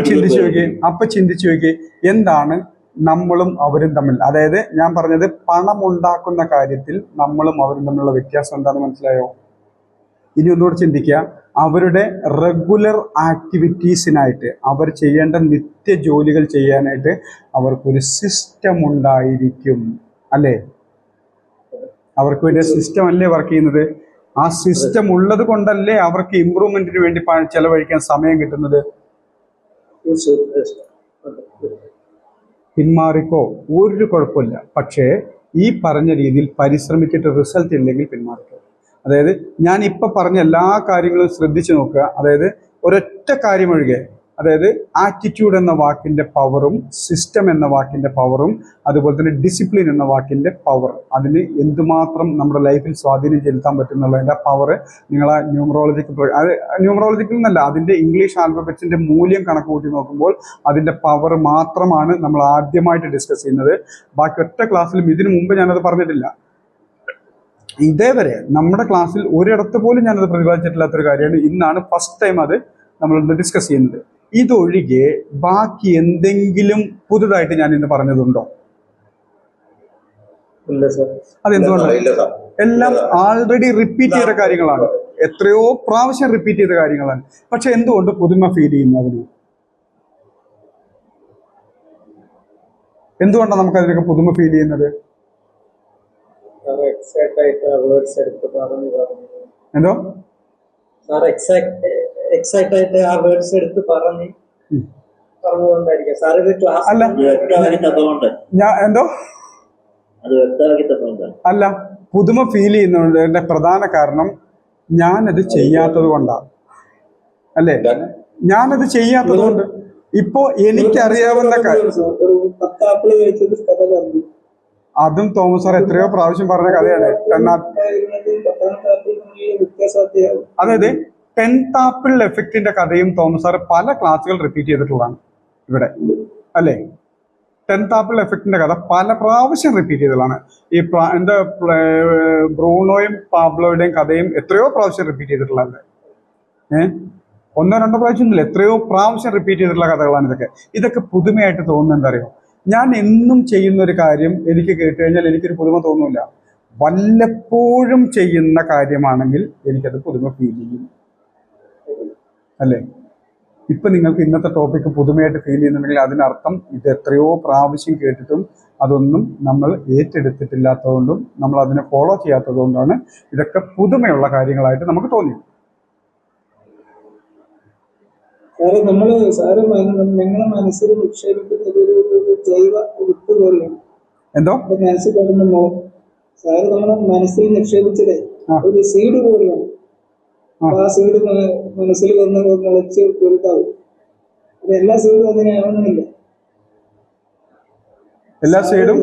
ചിന്തിച്ചു നോക്കി എന്താണ് നമ്മളും അവരും തമ്മിൽ, അതായത് ഞാൻ പറഞ്ഞത് പണം ഉണ്ടാക്കുന്ന കാര്യത്തിൽ നമ്മളും അവരും തമ്മിലുള്ള വ്യത്യാസം എന്താണെന്ന് മനസ്സിലായോ? ഇനി ഒന്നുകൂടി ചിന്തിക്കുക. അവരുടെ റെഗുലർ ആക്ടിവിറ്റീസിനായിട്ട്, അവർ ചെയ്യേണ്ട നിത്യ ജോലികൾ ചെയ്യാനായിട്ട് അവർക്കൊരു സിസ്റ്റം ഉണ്ടായിരിക്കും, അല്ലേ? അവർക്ക് വേണ്ടിയ സിസ്റ്റം അല്ലേ വർക്ക് ചെയ്യുന്നത്? ആ സിസ്റ്റം ഉള്ളത് കൊണ്ടല്ലേ അവർക്ക് ഇമ്പ്രൂവ്മെന്റിന് വേണ്ടി ചെലവഴിക്കാൻ സമയം കിട്ടുന്നത്. പിന്മാറിക്കോ, ഒരു കുഴപ്പമില്ല. പക്ഷേ ഈ പറഞ്ഞ രീതിയിൽ പരിശ്രമിച്ചിട്ട് റിസൾട്ട് ഇല്ലെങ്കിൽ പിന്മാറിക്കോ. അതായത് ഞാൻ ഇപ്പം പറഞ്ഞ എല്ലാ കാര്യങ്ങളും ശ്രദ്ധിച്ചു നോക്കുക. അതായത് ഒരൊറ്റ കാര്യം ഒഴികെ, അതായത് ആറ്റിറ്റ്യൂഡ് എന്ന വാക്കിൻ്റെ പവറും സിസ്റ്റം എന്ന വാക്കിൻ്റെ പവറും അതുപോലെ തന്നെ ഡിസിപ്ലിൻ എന്ന വാക്കിൻ്റെ പവർ, അതിന് എന്തുമാത്രം നമ്മുടെ ലൈഫിൽ സ്വാധീനം ചെലുത്താൻ പറ്റുന്നുള്ളതിൻ്റെ പവർ നിങ്ങൾ ആ ന്യൂമറോളജിക്കൽ എന്നല്ല, അതിൻ്റെ ഇംഗ്ലീഷ് ആൽഫബറ്റ്സിൻ്റെ മൂല്യം കണക്ക് കൂട്ടി നോക്കുമ്പോൾ അതിൻ്റെ പവർ മാത്രമാണ് നമ്മൾ ആദ്യമായിട്ട് ഡിസ്കസ് ചെയ്യുന്നത്. ബാക്കി ഒറ്റ ക്ലാസ്സിലും ഇതിനു മുമ്പ് ഞാനത് പറഞ്ഞിട്ടില്ല. ഇതേവരെ നമ്മുടെ ക്ലാസ്സിൽ ഒരിടത്ത് പോലും ഞാനത് പ്രതിപാദിച്ചിട്ടില്ലാത്തൊരു കാര്യമാണ്. ഇന്നാണ് ഫസ്റ്റ് ടൈം അത് നമ്മളിന്ന് ഡിസ്കസ് ചെയ്യുന്നത്. ഇതൊഴികെ ബാക്കി എന്തെങ്കിലും പുതുതായിട്ട് ഞാൻ ഇന്ന് പറഞ്ഞതുണ്ടോ? അതെന്തുകൊണ്ടാണ്? എല്ലാം ആൾറെഡി റിപ്പീറ്റ് ചെയ്ത കാര്യങ്ങളാണ്, എത്രയോ പ്രാവശ്യം റിപ്പീറ്റ് ചെയ്ത കാര്യങ്ങളാണ്. പക്ഷെ എന്തുകൊണ്ട് പുതുമ ഫീൽ ചെയ്യുന്നു അതിന്? എന്തുകൊണ്ടാണ് നമുക്ക് അതിനൊക്കെ പുതുമ ഫീൽ ചെയ്യുന്നത്? എന്തോ എക്സൈറ്റ് ആയിട്ട് ആ വേർഡ്സ് എടുത്ത് പറഞ്ഞുകൊണ്ടായിരിക്കും സാർ ഇത് ക്ലാസ് അല്ല ഞാൻ എന്തോ അല്ല, പുതുമ ഫീൽ ചെയ്യുന്നതിന്റെ പ്രധാന കാരണം ഞാനത് ചെയ്യാത്തത് കൊണ്ടാണ്. അല്ലേ? ഞാനത് ചെയ്യാത്തത് കൊണ്ട്. ഇപ്പോ എനിക്കറിയാവുന്ന കാര്യം അതും തോമസ് സാർ എത്രയോ പ്രാവശ്യം പറഞ്ഞ കഥയാണ്. അതായത് 10th ആപ്പിൾ എഫക്റ്റിന്റെ കഥയും തോമസ് സാർ പല ക്ലാസ്സുകൾ റിപ്പീറ്റ് ചെയ്തിട്ടുള്ളതാണ് ഇവിടെ, അല്ലേ? 10th ആപ്പിൾ എഫക്റ്റിന്റെ കഥ പല പ്രാവശ്യം റിപ്പീറ്റ് ചെയ്തതാണ്. ഈ എന്താ ബ്രൂണോയും പാബ്ലോയുടെയും കഥയും എത്രയോ പ്രാവശ്യം റിപ്പീറ്റ് ചെയ്തിട്ടുള്ളതല്ലേ? ഒന്നോ രണ്ടോ പ്രാവശ്യം ഒന്നുമില്ല, എത്രയോ പ്രാവശ്യം റിപ്പീറ്റ് ചെയ്തിട്ടുള്ള കഥകളാണ് ഇതൊക്കെ. ഇതൊക്കെ പുതുമയായിട്ട് തോന്നുന്നത് എന്താ അറിയോ? ഞാൻ എന്നും ചെയ്യുന്ന ഒരു കാര്യം എനിക്ക് കേട്ട് കഴിഞ്ഞാൽ എനിക്കൊരു പുതുമ തോന്നില്ല. വല്ലപ്പോഴും ചെയ്യുന്ന കാര്യമാണെങ്കിൽ എനിക്കത് പുതുമ ഫീൽ ചെയ്യും, അല്ലേ? ഇപ്പം നിങ്ങൾക്ക് ഇന്നത്തെ ടോപ്പിക്ക് പുതുമയായിട്ട് ഫീൽ ചെയ്യുന്നുണ്ടെങ്കിൽ അതിനർത്ഥം ഇത് എത്രയോ പ്രാവശ്യം കേട്ടിട്ടും അതൊന്നും നമ്മൾ ഏറ്റെടുത്തിട്ടില്ലാത്തതുകൊണ്ടും നമ്മൾ അതിനെ ഫോളോ ചെയ്യാത്തത് കൊണ്ടാണ് ഇതൊക്കെ പുതുമയുള്ള കാര്യങ്ങളായിട്ട് നമുക്ക് തോന്നിയത്. സാറ് ഞങ്ങളെ മനസ്സിൽ നിക്ഷേപിക്കുന്നത് ഒരു ജൈവ വിത്ത് പോലെയാണ്. എന്തോ മനസ്സിൽ പറയുമ്പോൾ സാറ് നമ്മുടെ മനസ്സിൽ നിക്ഷേപിച്ചത് ഒരു സീഡ് പോലെയാണ്. ആ സീഡ് മനസ്സിൽ വന്ന് മുളച്ച് വലുതാവും. അത് എല്ലാ സീഡും അങ്ങനെ ആവണമെന്നില്ല. എല്ലാ സീഡും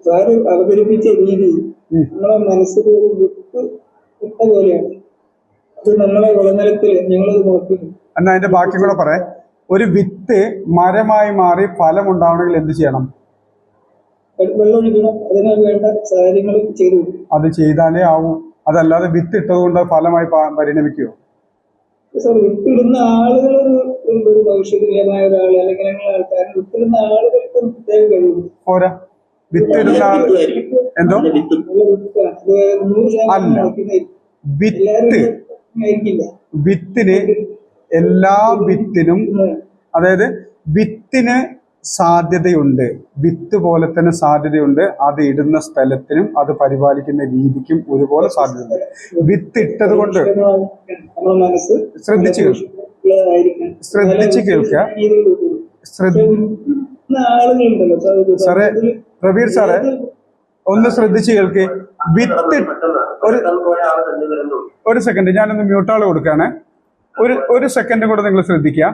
സാറ് അവതരിപ്പിച്ച രീതി നമ്മളെ മനസ്സിൽ ഒരു വിത്ത് ഇട്ട പോലെയാണ്. അത് നമ്മളെ വിളനിലത്തിൽ ഞങ്ങളത് നോക്കുന്നു. എന്നാ അതിന്റെ ബാക്കി കൂടെ പറയാം. ഒരു വിത്ത് മരമായി മാറി ഫലം ഉണ്ടാവണമെങ്കിൽ എന്ത് ചെയ്യണം? വെള്ളമൊഴിക്കണം. അതിന് വേണ്ട കാര്യങ്ങൾ ചെയ്തു. അത് ചെയ്താലേ ആവൂ. അതല്ലാതെ വിത്ത് ഇട്ടത് കൊണ്ട് ഫലമായി പരിണമിക്കുമോ? സാർ, വിത്തിടുന്ന ആളുകൾ ഒരു ഭവിഷ്യമായ ഒരാൾ അല്ലെങ്കിൽ ആൾക്കാർ വിത്തിടുന്ന ആളുകൾക്ക് പ്രത്യേക കഴിവ് പോരാ. വിത്തിടുന്ന ആൾ എന്തോ അല്ല, വിത്തിന് എല്ലാ വിത്തിനും, അതായത് വിത്തിന് സാധ്യതയുണ്ട്, വിത്ത് പോലെ തന്നെ സാധ്യതയുണ്ട്. അത് ഇടുന്ന സ്ഥലത്തിനും അത് പരിപാലിക്കുന്ന രീതിക്കും ഒരുപോലെ സാധ്യതയുണ്ട്. വിത്ത് ഇട്ടത് കൊണ്ട് ശ്രദ്ധിച്ചു കേൾക്കുക. സാറേ, പ്രവീർ സാറേ ഒന്ന് ശ്രദ്ധിച്ചു കേൾക്ക്. വിത്ത് ഒരു സെക്കൻഡ്, ഞാനൊന്ന് മ്യൂട്ടാൾ കൊടുക്കുകയാണ്. ഒരു സെക്കൻഡ് കൂടെ നിങ്ങൾ ശ്രദ്ധിക്കുക.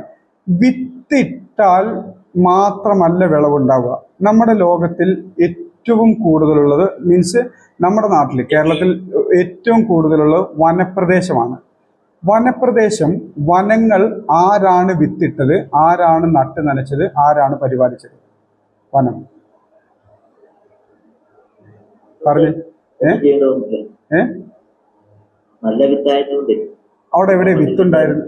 വിത്തിട്ടാൽ മാത്രമല്ല വിളവുണ്ടാവുക. നമ്മുടെ ലോകത്തിൽ ഏറ്റവും കൂടുതലുള്ളത് മീൻസ് നമ്മുടെ നാട്ടിൽ കേരളത്തിൽ ഏറ്റവും കൂടുതലുള്ളത് വനപ്രദേശമാണ്. വനപ്രദേശം, വനങ്ങൾ ആരാണ് വിത്തിട്ടത്, ആരാണ് നട്ട് നനച്ചത്, ആരാണ് പരിപാലിച്ചത്? വനം. പറഞ്ഞു അവിടെ എവിടെ വിത്തുണ്ടായിരുന്നു?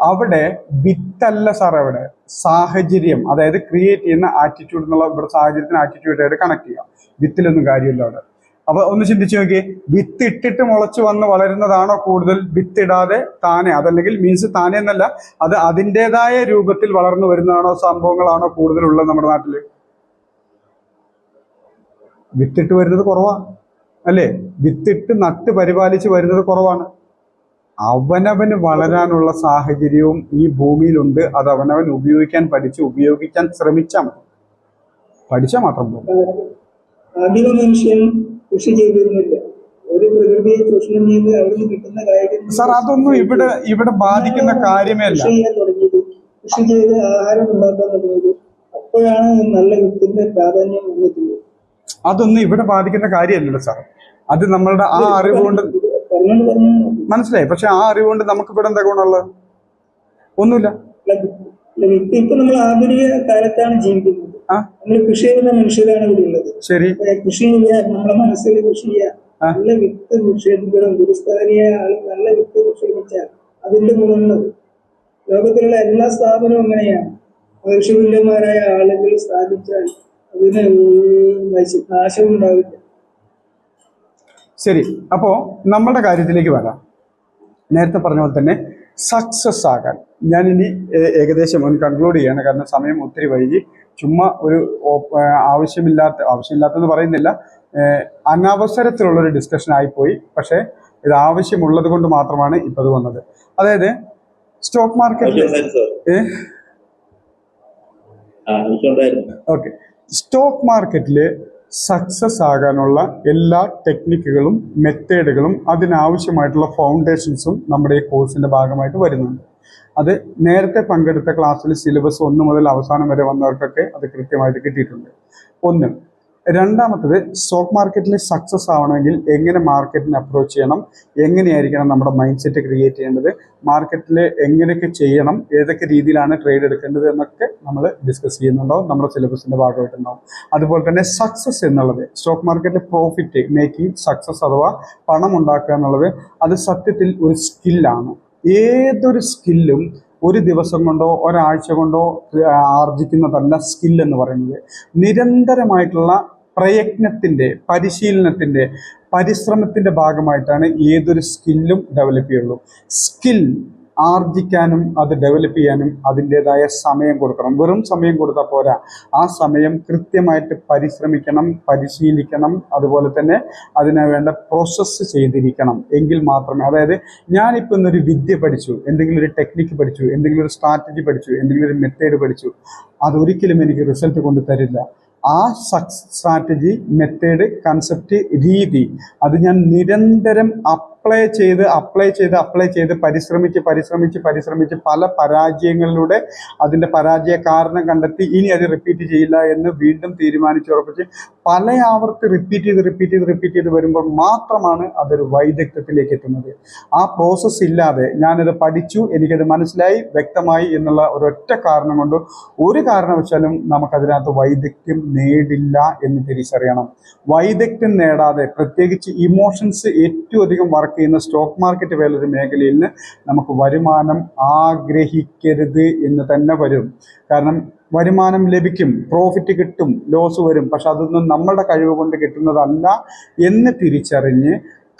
അവിടെ വിത്തല്ല സാർ, അവിടെ സാഹചര്യം, അതായത് ക്രിയേറ്റ് ചെയ്യുന്ന ആറ്റിറ്റ്യൂഡ് എന്നുള്ള ഇവിടെ സാഹചര്യത്തിന് ആറ്റിറ്റ്യൂഡായിട്ട് കണക്ട് ചെയ്യാം. വിത്തിലൊന്നും കാര്യമില്ല അവിടെ. അപ്പൊ ഒന്ന് ചിന്തിച്ചു നോക്കിയേ, വിത്ത് ഇട്ടിട്ട് മുളച്ചു വന്ന് വളരുന്നതാണോ കൂടുതൽ, വിത്തിടാതെ താനെ, അതല്ലെങ്കിൽ മീൻസ് താനെ എന്നല്ല, അത് അതിൻ്റെതായ രൂപത്തിൽ വളർന്നു വരുന്നതാണോ സംഭവങ്ങളാണോ കൂടുതലുള്ളത് നമ്മുടെ നാട്ടില്? വിത്തിട്ട് വരുന്നത് കുറവാ, അല്ലേ? വിത്തിട്ട് നട്ട് പരിപാലിച്ച് വരുന്നത് കുറവാണ്. അവനവന് വളരാനുള്ള സാഹചര്യവും ഈ ഭൂമിയിലുണ്ട്. അത് അവനവൻ ഉപയോഗിക്കാൻ ശ്രമിച്ചാൽ മതി. പഠിച്ചാൽ മാത്രം പോകും. ആദിമ മനുഷ്യൻ കൃഷി ചെയ്തിരുന്നില്ല. ഒരു പ്രകൃതിയെ ചൂഷണം ചെയ്ത് അവിടുന്ന് കിട്ടുന്ന കാര്യം സാർ, അതൊന്നും ഇവിടെ ബാധിക്കുന്ന കാര്യമേ അല്ല. കൃഷി ചെയ്യാൻ തുടങ്ങിയത്, കൃഷി ചെയ്ത് ആഹാരം ഉണ്ടാക്കാൻ തുടങ്ങിയത് അപ്പോഴാണ് നല്ല വിത്തിന്റെ പ്രാധാന്യം വന്നിട്ടുള്ളത്. അതൊന്നും ഇവിടെ ബാധിക്കുന്ന കാര്യമല്ലല്ലോ സാർ. അത് നമ്മളുടെ ആ അറിവ് കൊണ്ട് മനസ്സിലായി. പക്ഷെ ആ അറിവ് കൊണ്ട് നമുക്ക് ഇവിടെ എന്താ ഗുണമുള്ളത്? ഒന്നുമില്ല. ഇപ്പൊ നമ്മൾ ആധുനിക കാലത്താണ് ജീവിക്കുന്നത്. നമ്മൾ കൃഷി ചെയ്യുന്ന മനുഷ്യരാണ് ഇവിടെ ഉള്ളത്. ശരി, കൃഷി ചെയ്യാൻ നമ്മുടെ മനസ്സിൽ കൃഷി ചെയ്യാൻ നല്ല വിത്ത് നിക്ഷേപിക്കണം. ഗുരുസ്ഥാനിയായ ആള് നല്ല വിത്ത് നിക്ഷേപിച്ചാൽ അതിന്റെ ഗുണമുള്ളത്. ലോകത്തിലുള്ള എല്ലാ സ്ഥാപനവും അങ്ങനെയാണ്. ഋഷിതുല്യന്മാരായ ആളുകൾ സ്ഥാപിച്ചാൽ അതിന് നാശം ഉണ്ടാവില്ല. ശരി. അപ്പോ നമ്മുടെ കാര്യത്തിലേക്ക് വരാം. നേരത്തെ പറഞ്ഞ പോലെ തന്നെ സക്സസ് ആകാൻ ഞാനിനി ഏകദേശം ഒന്ന് കൺക്ലൂഡ് ചെയ്യാണ്. കാരണം സമയം ഒത്തിരി വൈകി. ചുമ്മാ ഒരു ആവശ്യമില്ലാത്തെന്ന് പറയുന്നില്ല, അനവസരത്തിലുള്ളൊരു ഡിസ്കഷൻ ആയിപ്പോയി. പക്ഷേ ഇത് ആവശ്യമുള്ളത് കൊണ്ട് മാത്രമാണ് ഇപ്പോൾ ഇത് വന്നത്. അതായത് സ്റ്റോക്ക് മാർക്കറ്റിൽ ഓക്കെ, സ്റ്റോക്ക് മാർക്കറ്റിൽ സക്സസ് ആകാനുള്ള എല്ലാ ടെക്നിക്കുകളും മെത്തേഡുകളും അതിനാവശ്യമായിട്ടുള്ള ഫൗണ്ടേഷൻസും നമ്മുടെ ഈ കോഴ്സിൻ്റെ ഭാഗമായിട്ട് വരുന്നുണ്ട്. അത് നേരത്തെ പങ്കെടുത്ത ക്ലാസ്സിൽ സിലബസ് 1 മുതൽ അവസാനം വരെ വന്നവർക്കൊക്കെ അത് കൃത്യമായിട്ട് കിട്ടിയിട്ടുണ്ട്. ഒന്ന്. രണ്ടാമത്തത്, സ്റ്റോക്ക് മാർക്കറ്റിൽ സക്സസ് ആവണമെങ്കിൽ എങ്ങനെ മാർക്കറ്റിനെ അപ്രോച്ച് ചെയ്യണം, എങ്ങനെയായിരിക്കണം നമ്മുടെ മൈൻഡ് സെറ്റ് ക്രിയേറ്റ് ചെയ്യേണ്ടത്, മാർക്കറ്റിൽ എങ്ങനെയൊക്കെ ചെയ്യണം, ഏതൊക്കെ രീതിയിലാണ് ട്രേഡ് എടുക്കേണ്ടത് എന്നൊക്കെ നമ്മൾ ഡിസ്കസ് ചെയ്യുന്നുണ്ടാവും, നമ്മുടെ സിലബസിൻ്റെ ഭാഗമായിട്ടുണ്ടാവും. അതുപോലെ തന്നെ സക്സസ് എന്നുള്ളത്, സ്റ്റോക്ക് മാർക്കറ്റിൽ പ്രോഫിറ്റ് മേക്കിംഗ് സക്സസ് അഥവാ പണം ഉണ്ടാക്കുക എന്നുള്ളത് അത് സത്യത്തിൽ ഒരു സ്കില്ലാണ്. ഏതൊരു സ്കില്ലും ഒരു ദിവസം കൊണ്ടോ ഒരാഴ്ച കൊണ്ടോ ആർജിക്കുന്നതല്ല സ്കില്ലെന്ന് പറയുന്നത്. നിരന്തരമായിട്ടുള്ള പ്രയത്നത്തിൻ്റെ, പരിശീലനത്തിൻ്റെ, പരിശ്രമത്തിൻ്റെ ഭാഗമായിട്ടാണ് ഏതൊരു സ്കില്ലും ഡെവലപ്പ് ചെയ്യുള്ളൂ. സ്കിൽ ആർജിക്കാനും അത് ഡെവലപ്പ് ചെയ്യാനും അതിൻ്റേതായ സമയം കൊടുക്കണം. വെറും സമയം കൊടുത്താൽ പോരാ, ആ സമയം കൃത്യമായിട്ട് പരിശ്രമിക്കണം, പരിശീലിക്കണം. അതുപോലെ തന്നെ അതിന് വേണ്ട പ്രോസസ്സ് ചെയ്തിരിക്കണം. എങ്കിൽ മാത്രമേ, അതായത് ഞാനിപ്പോൾ ഇന്നൊരു വിദ്യ പഠിച്ചു, എന്തെങ്കിലും ഒരു ടെക്നിക്ക് പഠിച്ചു, എന്തെങ്കിലും ഒരു സ്ട്രാറ്റജി പഠിച്ചു, എന്തെങ്കിലും ഒരു മെത്തേഡ് പഠിച്ചു, അതൊരിക്കലും എനിക്ക് റിസൾട്ട് കൊണ്ട് തരില്ല. ആ സ്ട്രാറ്റജി, മെത്തേഡ്, കൺസെപ്റ്റ്, രീതി അത് ഞാൻ നിരന്തരം അപ്ലൈ ചെയ്ത് പരിശ്രമിച്ച് പല പരാജയങ്ങളിലൂടെ അതിൻ്റെ പരാജയ കാരണം കണ്ടെത്തി ഇനി അത് റിപ്പീറ്റ് ചെയ്യില്ല എന്ന് വീണ്ടും തീരുമാനിച്ചുറപ്പിച്ച് പല ആവർത്തി റിപ്പീറ്റ് ചെയ്ത് വരുമ്പോൾ മാത്രമാണ് അതൊരു വൈദഗ്ധ്യത്തിലേക്ക് എത്തുന്നത്. ആ പ്രോസസ്സ് ഇല്ലാതെ ഞാനത് പഠിച്ചു, എനിക്കത് മനസ്സിലായി, വ്യക്തമായി എന്നുള്ള ഒരൊറ്റ കാരണം കൊണ്ട് ഒരു കാരണവശാലും നമുക്കതിനകത്ത് വൈദഗ്ധ്യം നേടില്ല എന്ന് തിരിച്ചറിയണം. വൈദഗ്ധ്യം നേടാതെ, പ്രത്യേകിച്ച് ഇമോഷൻസ് ഏറ്റവും അധികം വർക്ക് ചെയ്യുന്ന സ്റ്റോക്ക് മാർക്കറ്റ് പോലൊരു മേഖലയിൽ നിന്ന് നമുക്ക് വരുമാനം ആഗ്രഹിക്കരുത് എന്ന് തന്നെ വരും. കാരണം വരുമാനം ലഭിക്കും, പ്രോഫിറ്റ് കിട്ടും, ലോസ് വരും, പക്ഷെ അതൊന്നും നമ്മുടെ കഴിവ് കൊണ്ട് കിട്ടുന്നതല്ല എന്ന് തിരിച്ചറിഞ്ഞ്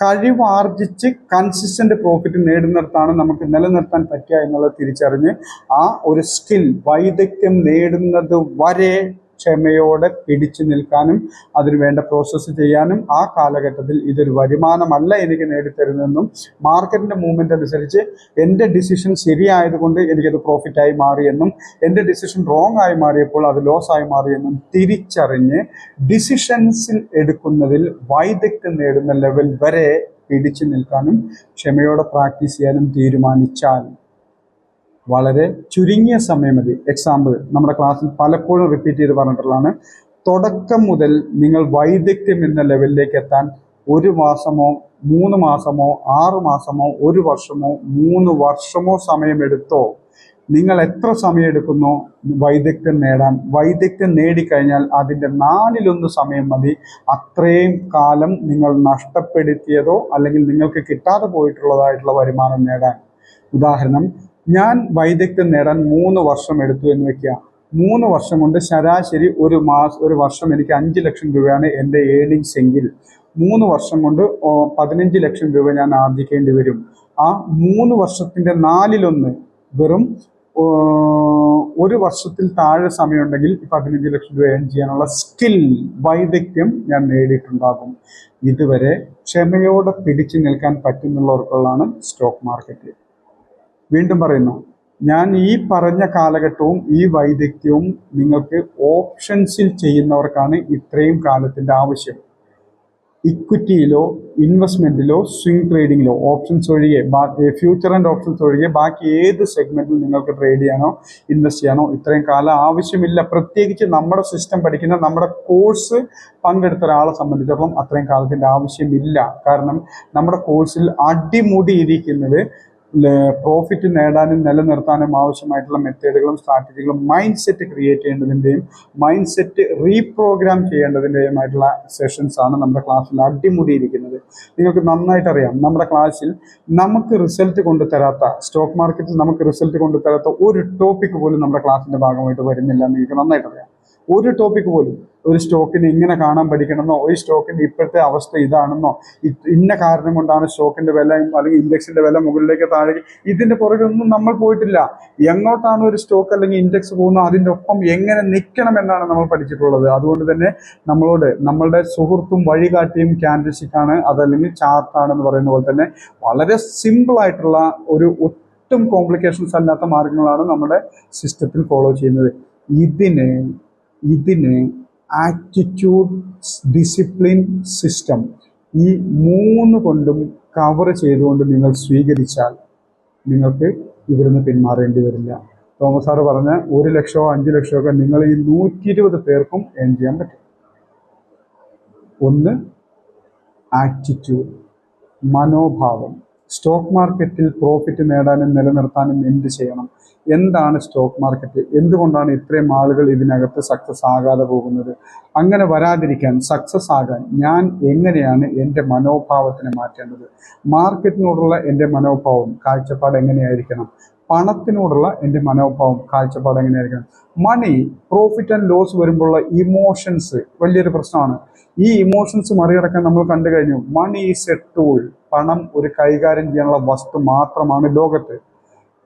കഴിവാർജിച്ച് കൺസിസ്റ്റന്റ് പ്രോഫിറ്റ് നേടുന്നിടത്താണ് നമുക്ക് നിലനിർത്താൻ പറ്റുക എന്നുള്ളത് തിരിച്ചറിഞ്ഞ് ആ ഒരു സ്കിൽ, വൈദഗ്ധ്യം നേടുന്നത് വരെ ക്ഷമയോടെ പിടിച്ചു നിൽക്കാനും അതിന് വേണ്ട പ്രോസസ്സ് ചെയ്യാനും, ആ കാലഘട്ടത്തിൽ ഇതൊരു വരുമാനമല്ല എനിക്ക് നേടിത്തരുന്നതെന്നും മാർക്കറ്റിൻ്റെ മൂവ്മെൻ്റ് അനുസരിച്ച് എൻ്റെ ഡിസിഷൻ ശരിയായതുകൊണ്ട് എനിക്കത് പ്രോഫിറ്റായി മാറിയെന്നും എൻ്റെ ഡിസിഷൻ റോങ് ആയി മാറിയപ്പോൾ അത് ലോസ് ആയി മാറിയെന്നും തിരിച്ചറിഞ്ഞ് ഡിസിഷൻസിൽ എടുക്കുന്നതിൽ വൈദഗ്ധ്യം നേടുന്ന ലെവൽ വരെ പിടിച്ചു നിൽക്കാനും ക്ഷമയോടെ പ്രാക്ടീസ് ചെയ്യാനും തീരുമാനിച്ചാൽ വളരെ ചുരുങ്ങിയ സമയം മതി. എക്സാമ്പിൾ നമ്മുടെ ക്ലാസ്സിൽ പലപ്പോഴും റിപ്പീറ്റ് ചെയ്ത് പറഞ്ഞിട്ടുള്ളതാണ്. തുടക്കം മുതൽ നിങ്ങൾ വൈദഗ്ധ്യം എന്ന ലെവലിലേക്ക് എത്താൻ 1 മാസമോ 3 മാസമോ 6 മാസമോ 1 വർഷമോ 3 വർഷമോ സമയമെടുത്തോ, നിങ്ങൾ എത്ര സമയം എടുക്കുന്നോ വൈദഗ്ധ്യം നേടാൻ, വൈദഗ്ധ്യം നേടിക്കഴിഞ്ഞാൽ അതിൻ്റെ 4/1 സമയം മതി അത്രയും കാലം നിങ്ങൾ നഷ്ടപ്പെടുത്തിയതോ അല്ലെങ്കിൽ നിങ്ങൾക്ക് കിട്ടാതെ പോയിട്ടുള്ളതായിട്ടുള്ള വരുമാനം നേടാൻ. ഉദാഹരണം, ഞാൻ വൈദഗ്ധ്യം നേടാൻ 3 വർഷം എടുത്തു എന്ന് വെക്കുക. 3 വർഷം കൊണ്ട് ശരാശരി ഒരു വർഷം എനിക്ക് 5 ലക്ഷം രൂപയാണ് എൻ്റെ ഏർണിങ്സ് എങ്കിൽ 3 വർഷം കൊണ്ട് 15 ലക്ഷം രൂപ ഞാൻ ആർജിക്കേണ്ടി വരും. ആ 3 വർഷത്തിൻ്റെ 4/1 വെറും ഒരു വർഷത്തിൽ താഴെ സമയമുണ്ടെങ്കിൽ 15 ലക്ഷം രൂപ ഏൺ ചെയ്യാനുള്ള സ്കിൽ വൈദഗ്ധ്യം ഞാൻ നേടിയിട്ടുണ്ടാകും. ഇതുവരെ ക്ഷമയോടെ പിടിച്ചു നിൽക്കാൻ പറ്റുന്നുള്ളവർക്കുള്ളതാണ് സ്റ്റോക്ക് മാർക്കറ്റ്. വീണ്ടും പറയുന്നു, ഞാൻ ഈ പറഞ്ഞ കാലഘട്ടവും ഈ വൈദഗ്ധ്യവും നിങ്ങൾക്ക് ഓപ്ഷൻസിൽ ചെയ്യുന്നവർക്കാണ് ഇത്രയും കാലത്തിൻ്റെ ആവശ്യം. ഇക്വിറ്റിയിലോ ഇൻവെസ്റ്റ്മെൻറ്റിലോ സ്വിംഗ് ട്രേഡിങ്ങിലോ ഓപ്ഷൻസ് ഒഴികെ ഫ്യൂച്ചർ ആൻഡ് ഓപ്ഷൻസ് ഒഴികെ ബാക്കി ഏത് സെഗ്മെൻറ്റിൽ നിങ്ങൾക്ക് ട്രേഡ് ചെയ്യാനോ ഇൻവെസ്റ്റ് ചെയ്യാനോ ഇത്രയും കാലം ആവശ്യമില്ല. പ്രത്യേകിച്ച് നമ്മുടെ സിസ്റ്റം പഠിക്കുന്ന നമ്മുടെ കോഴ്സ് പങ്കെടുത്ത ഒരാളെ സംബന്ധിച്ചിടത്തോളം അത്രയും കാലത്തിൻ്റെ ആവശ്യമില്ല. കാരണം നമ്മുടെ കോഴ്സിൽ അടിമുടിയിരിക്കുന്നത് പ്രോഫിറ്റ് നേടാനും നിലനിർത്താനും ആവശ്യമായിട്ടുള്ള മെത്തേഡുകളും സ്ട്രാറ്റജികളും മൈൻഡ് സെറ്റ് ക്രിയേറ്റ് ചെയ്യേണ്ടതിൻ്റെയും മൈൻഡ് സെറ്റ് റീപ്രോഗ്രാം ചെയ്യേണ്ടതിൻ്റെയുമായിട്ടുള്ള സെഷൻസ് ആണ് നമ്മുടെ ക്ലാസ്സിൽ അടിമുടിയിരിക്കുന്നത്. നിങ്ങൾക്ക് നന്നായിട്ട് അറിയാം, നമ്മുടെ ക്ലാസ്സിൽ നമുക്ക് റിസൾട്ട് കൊണ്ടുതരാത്ത സ്റ്റോക്ക് മാർക്കറ്റിൽ നമുക്ക് റിസൾട്ട് കൊണ്ടുതരാത്ത ഒരു ടോപ്പിക് പോലും നമ്മുടെ ക്ലാസ്സിൻ്റെ ഭാഗമായിട്ട് വരുന്നില്ല എന്ന് നിങ്ങൾക്ക് നന്നായിട്ട് അറിയാം. ഒരു ടോപ്പിക് പോലും, ഒരു സ്റ്റോക്കിന് ഇങ്ങനെ കാണാൻ പഠിക്കണമെന്നോ, ഒരു സ്റ്റോക്കിൻ്റെ ഇപ്പോഴത്തെ അവസ്ഥ ഇതാണെന്നോ, ഇന്ന കാരണം കൊണ്ടാണ് സ്റ്റോക്കിൻ്റെ വില അല്ലെങ്കിൽ ഇൻഡെക്സിൻ്റെ വില മുകളിലേക്ക് താഴേക്ക്, ഇതിൻ്റെ പുറകെയൊന്നും നമ്മൾ പോയിട്ടില്ല. എങ്ങോട്ടാണ് ഒരു സ്റ്റോക്ക് അല്ലെങ്കിൽ ഇൻഡെക്സ് പോകുന്നത് അതിൻ്റെ ഒപ്പം എങ്ങനെ നിൽക്കണം എന്നാണ് നമ്മൾ പഠിച്ചിട്ടുള്ളത്. അതുകൊണ്ട് തന്നെ നമ്മളോട് നമ്മളുടെ സുഹൃത്തും വഴികാട്ടിയും ക്യാൻഡിൽസ്റ്റിക്കാണ്, അതല്ലെങ്കിൽ ചാർട്ടാണെന്ന് പറയുന്ന പോലെ തന്നെ വളരെ സിമ്പിളായിട്ടുള്ള ഒരു ഒട്ടും കോംപ്ലിക്കേഷൻസ് അല്ലാത്ത മാർഗങ്ങളാണ് നമ്മുടെ സിസ്റ്റത്തിൽ ഫോളോ ചെയ്യുന്നത്. ഇതിന് ആറ്റിറ്റ്യൂഡ്, ഡിസിപ്ലിൻ, സിസ്റ്റം ഈ 3 കൊണ്ടും കവർ ചെയ്തുകൊണ്ട് നിങ്ങൾ സ്വീകരിച്ചാൽ നിങ്ങൾക്ക് ഇവിടുന്ന് പിന്മാറേണ്ടി വരില്ല. തോമസ് സാറ് പറഞ്ഞ 1 ലക്ഷമോ 5 ലക്ഷമോ ഒക്കെ നിങ്ങൾ ഈ 120 പേർക്കും ഏൺ ചെയ്യാൻ പറ്റും. ഒന്ന് ആറ്റിറ്റ്യൂഡ്, മനോഭാവം. സ്റ്റോക്ക് മാർക്കറ്റിൽ പ്രോഫിറ്റ് നേടാനും നിലനിർത്താനും എന്ത് ചെയ്യണം? എന്താണ് സ്റ്റോക്ക് മാർക്കറ്റ്? എന്തുകൊണ്ടാണ് ഇത്രയും ആളുകൾ ഇതിനകത്ത് സക്സസ് ആകാതെ പോകുന്നത്? അങ്ങനെ വരാതിരിക്കാൻ, സക്സസ് ആകാൻ ഞാൻ എങ്ങനെയാണ് എൻ്റെ മനോഭാവത്തിനെ മാറ്റേണ്ടത്? മാർക്കറ്റിനോടുള്ള എൻ്റെ മനോഭാവം, കാഴ്ചപ്പാട് എങ്ങനെയായിരിക്കണം? പണത്തിനോടുള്ള എൻ്റെ മനോഭാവം, കാഴ്ചപ്പാട് എങ്ങനെയായിരിക്കണം? മണി, പ്രോഫിറ്റ് ആൻഡ് ലോസ് വരുമ്പോഴുള്ള ഇമോഷൻസ് വലിയൊരു പ്രശ്നമാണ്. ഈ ഇമോഷൻസ് മറികടക്കാൻ നമ്മൾ കണ്ടു കഴിഞ്ഞു. Money is a tool. പണം ഒരു കൈകാര്യം ചെയ്യാനുള്ള വസ്തു മാത്രമാണ്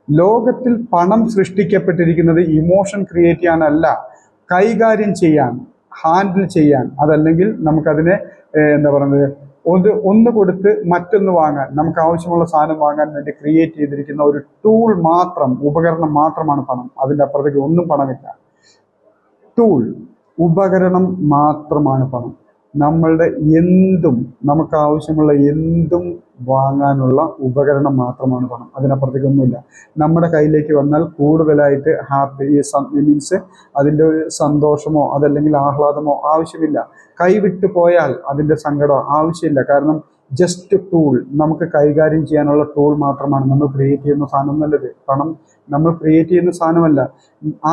ലോകത്തിൽ പണം സൃഷ്ടിക്കപ്പെട്ടിരിക്കുന്നത് ഇമോഷൻ ക്രിയേറ്റ് ചെയ്യാനല്ല, കൈകാര്യം ചെയ്യാൻ, ഹാൻഡിൽ ചെയ്യാൻ. അതല്ലെങ്കിൽ നമുക്കതിനെ എന്താ പറയുന്നത്, ഒന്ന് കൊടുത്ത് മറ്റൊന്ന് വാങ്ങാൻ, നമുക്ക് ആവശ്യമുള്ള സാധനം വാങ്ങാൻ വേണ്ടി ക്രിയേറ്റ് ചെയ്തിരിക്കുന്ന ഒരു ടൂൾ മാത്രം, ഉപകരണം മാത്രമാണ് പണം. അതിൻ്റെ അപ്പുറത്തേക്ക് ഒന്നും പണമില്ല. ടൂൾ, ഉപകരണം മാത്രമാണ് പണം. നമ്മളുടെ എന്തും, നമുക്ക് ആവശ്യമുള്ള എന്തും വാങ്ങാനുള്ള ഉപകരണം മാത്രമാണ് പണം. അതിനപ്പുറത്തേക്കൊന്നുമില്ല. നമ്മുടെ കയ്യിലേക്ക് വന്നാൽ കൂടുതലായിട്ട് മീൻസ് അതിൻ്റെ ഒരു സന്തോഷമോ അതല്ലെങ്കിൽ ആഹ്ലാദമോ ആവശ്യമില്ല. കൈവിട്ട് പോയാൽ അതിൻ്റെ സങ്കടമോ ആവശ്യമില്ല. കാരണം ജസ്റ്റ് ടൂൾ, നമുക്ക് കൈകാര്യം ചെയ്യാനുള്ള ടൂൾ മാത്രമാണ്. നമ്മൾ ക്രിയേറ്റ് ചെയ്യുന്ന സാധനം നല്ലത്. പണം നമ്മൾ ക്രിയേറ്റ് ചെയ്യുന്ന സാധനമല്ല.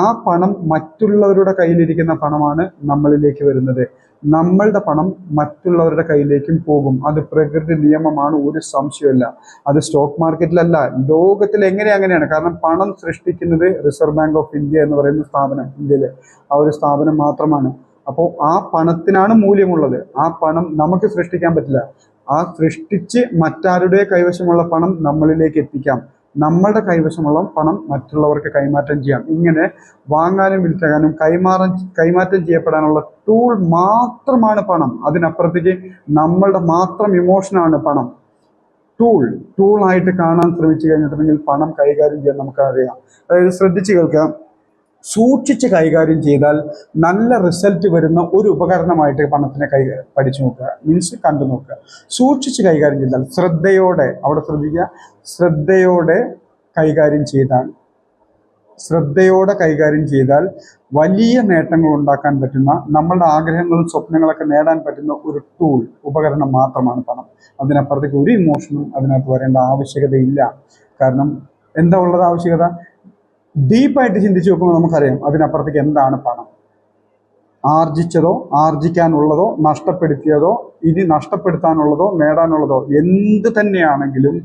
ആ പണം മറ്റുള്ളവരുടെ കയ്യിലിരിക്കുന്ന പണമാണ് നമ്മളിലേക്ക് വരുന്നത്. നമ്മളുടെ പണം മറ്റുള്ളവരുടെ കയ്യിലേക്കും പോകും. അത് പ്രകൃതി നിയമമാണ്, ഒരു സംശയമില്ല. അത് സ്റ്റോക്ക് മാർക്കറ്റിലല്ല, ലോകത്തിൽ അങ്ങനെയാണ്. കാരണം പണം സൃഷ്ടിക്കുന്നത് റിസർവ് ബാങ്ക് ഓഫ് ഇന്ത്യ എന്ന് പറയുന്ന സ്ഥാപനം, ഇന്ത്യയിലെ ആ ഒരു സ്ഥാപനം മാത്രമാണ്. അപ്പോൾ ആ പണത്തിനാണ് മൂല്യമുള്ളത്. ആ പണം നമുക്ക് സൃഷ്ടിക്കാൻ പറ്റില്ല. ആ സൃഷ്ടിച്ച് മറ്റാരുടെ കൈവശമുള്ള പണം നമ്മളിലേക്ക് എത്തിക്കാം. നമ്മളുടെ കൈവശമുള്ള പണം മറ്റുള്ളവർക്ക് കൈമാറ്റം ചെയ്യാം. ഇങ്ങനെ വാങ്ങാനും വിൽക്കാനും കൈമാറ്റം ചെയ്യപ്പെടാനുള്ള ടൂൾ മാത്രമാണ് പണം. അതിനപ്പുറത്തേക്ക് നമ്മളുടെ മാത്രം ഇമോഷനാണ് പണം. ടൂളായിട്ട് കാണാൻ ശ്രമിച്ചു കഴിഞ്ഞിട്ടുണ്ടെങ്കിൽ പണം കൈകാര്യം ചെയ്യാൻ നമുക്കറിയാം. അതായത് ശ്രദ്ധിച്ച് കേൾക്കാം, സൂക്ഷിച്ച് കൈകാര്യം ചെയ്താൽ നല്ല റിസൾട്ട് വരുന്ന ഒരു ഉപകരണമായിട്ട് പണത്തിനെ പഠിച്ചു നോക്കുക, മീൻസ് കണ്ടു നോക്കുക. സൂക്ഷിച്ച് കൈകാര്യം ചെയ്താൽ, ശ്രദ്ധയോടെ, അവിടെ ശ്രദ്ധിക്കുക, ശ്രദ്ധയോടെ കൈകാര്യം ചെയ്താൽ വലിയ നേട്ടങ്ങൾ ഉണ്ടാക്കാൻ പറ്റുന്ന, നമ്മളുടെ ആഗ്രഹങ്ങളും സ്വപ്നങ്ങളൊക്കെ നേടാൻ പറ്റുന്ന ഒരു ടൂൾ, ഉപകരണം മാത്രമാണ് പണം. അതിനപ്പുറത്തേക്ക് ഒരു ഇമോഷനും അതിനകത്ത് വരേണ്ട ആവശ്യകതയില്ല. കാരണം എന്താ ഉള്ളത് ആവശ്യകത? ഡീപ്പായിട്ട് ചിന്തിച്ച് നോക്കുമ്പോൾ നമുക്കറിയാം അതിനപ്പുറത്തേക്ക് എന്താണ് പണം. ആർജിച്ചതോ ആർജിക്കാനുള്ളതോ നഷ്ടപ്പെടുത്തിയതോ ഇനി നഷ്ടപ്പെടുത്താനുള്ളതോ നേടാനുള്ളതോ എന്ത് തന്നെയാണെങ്കിലും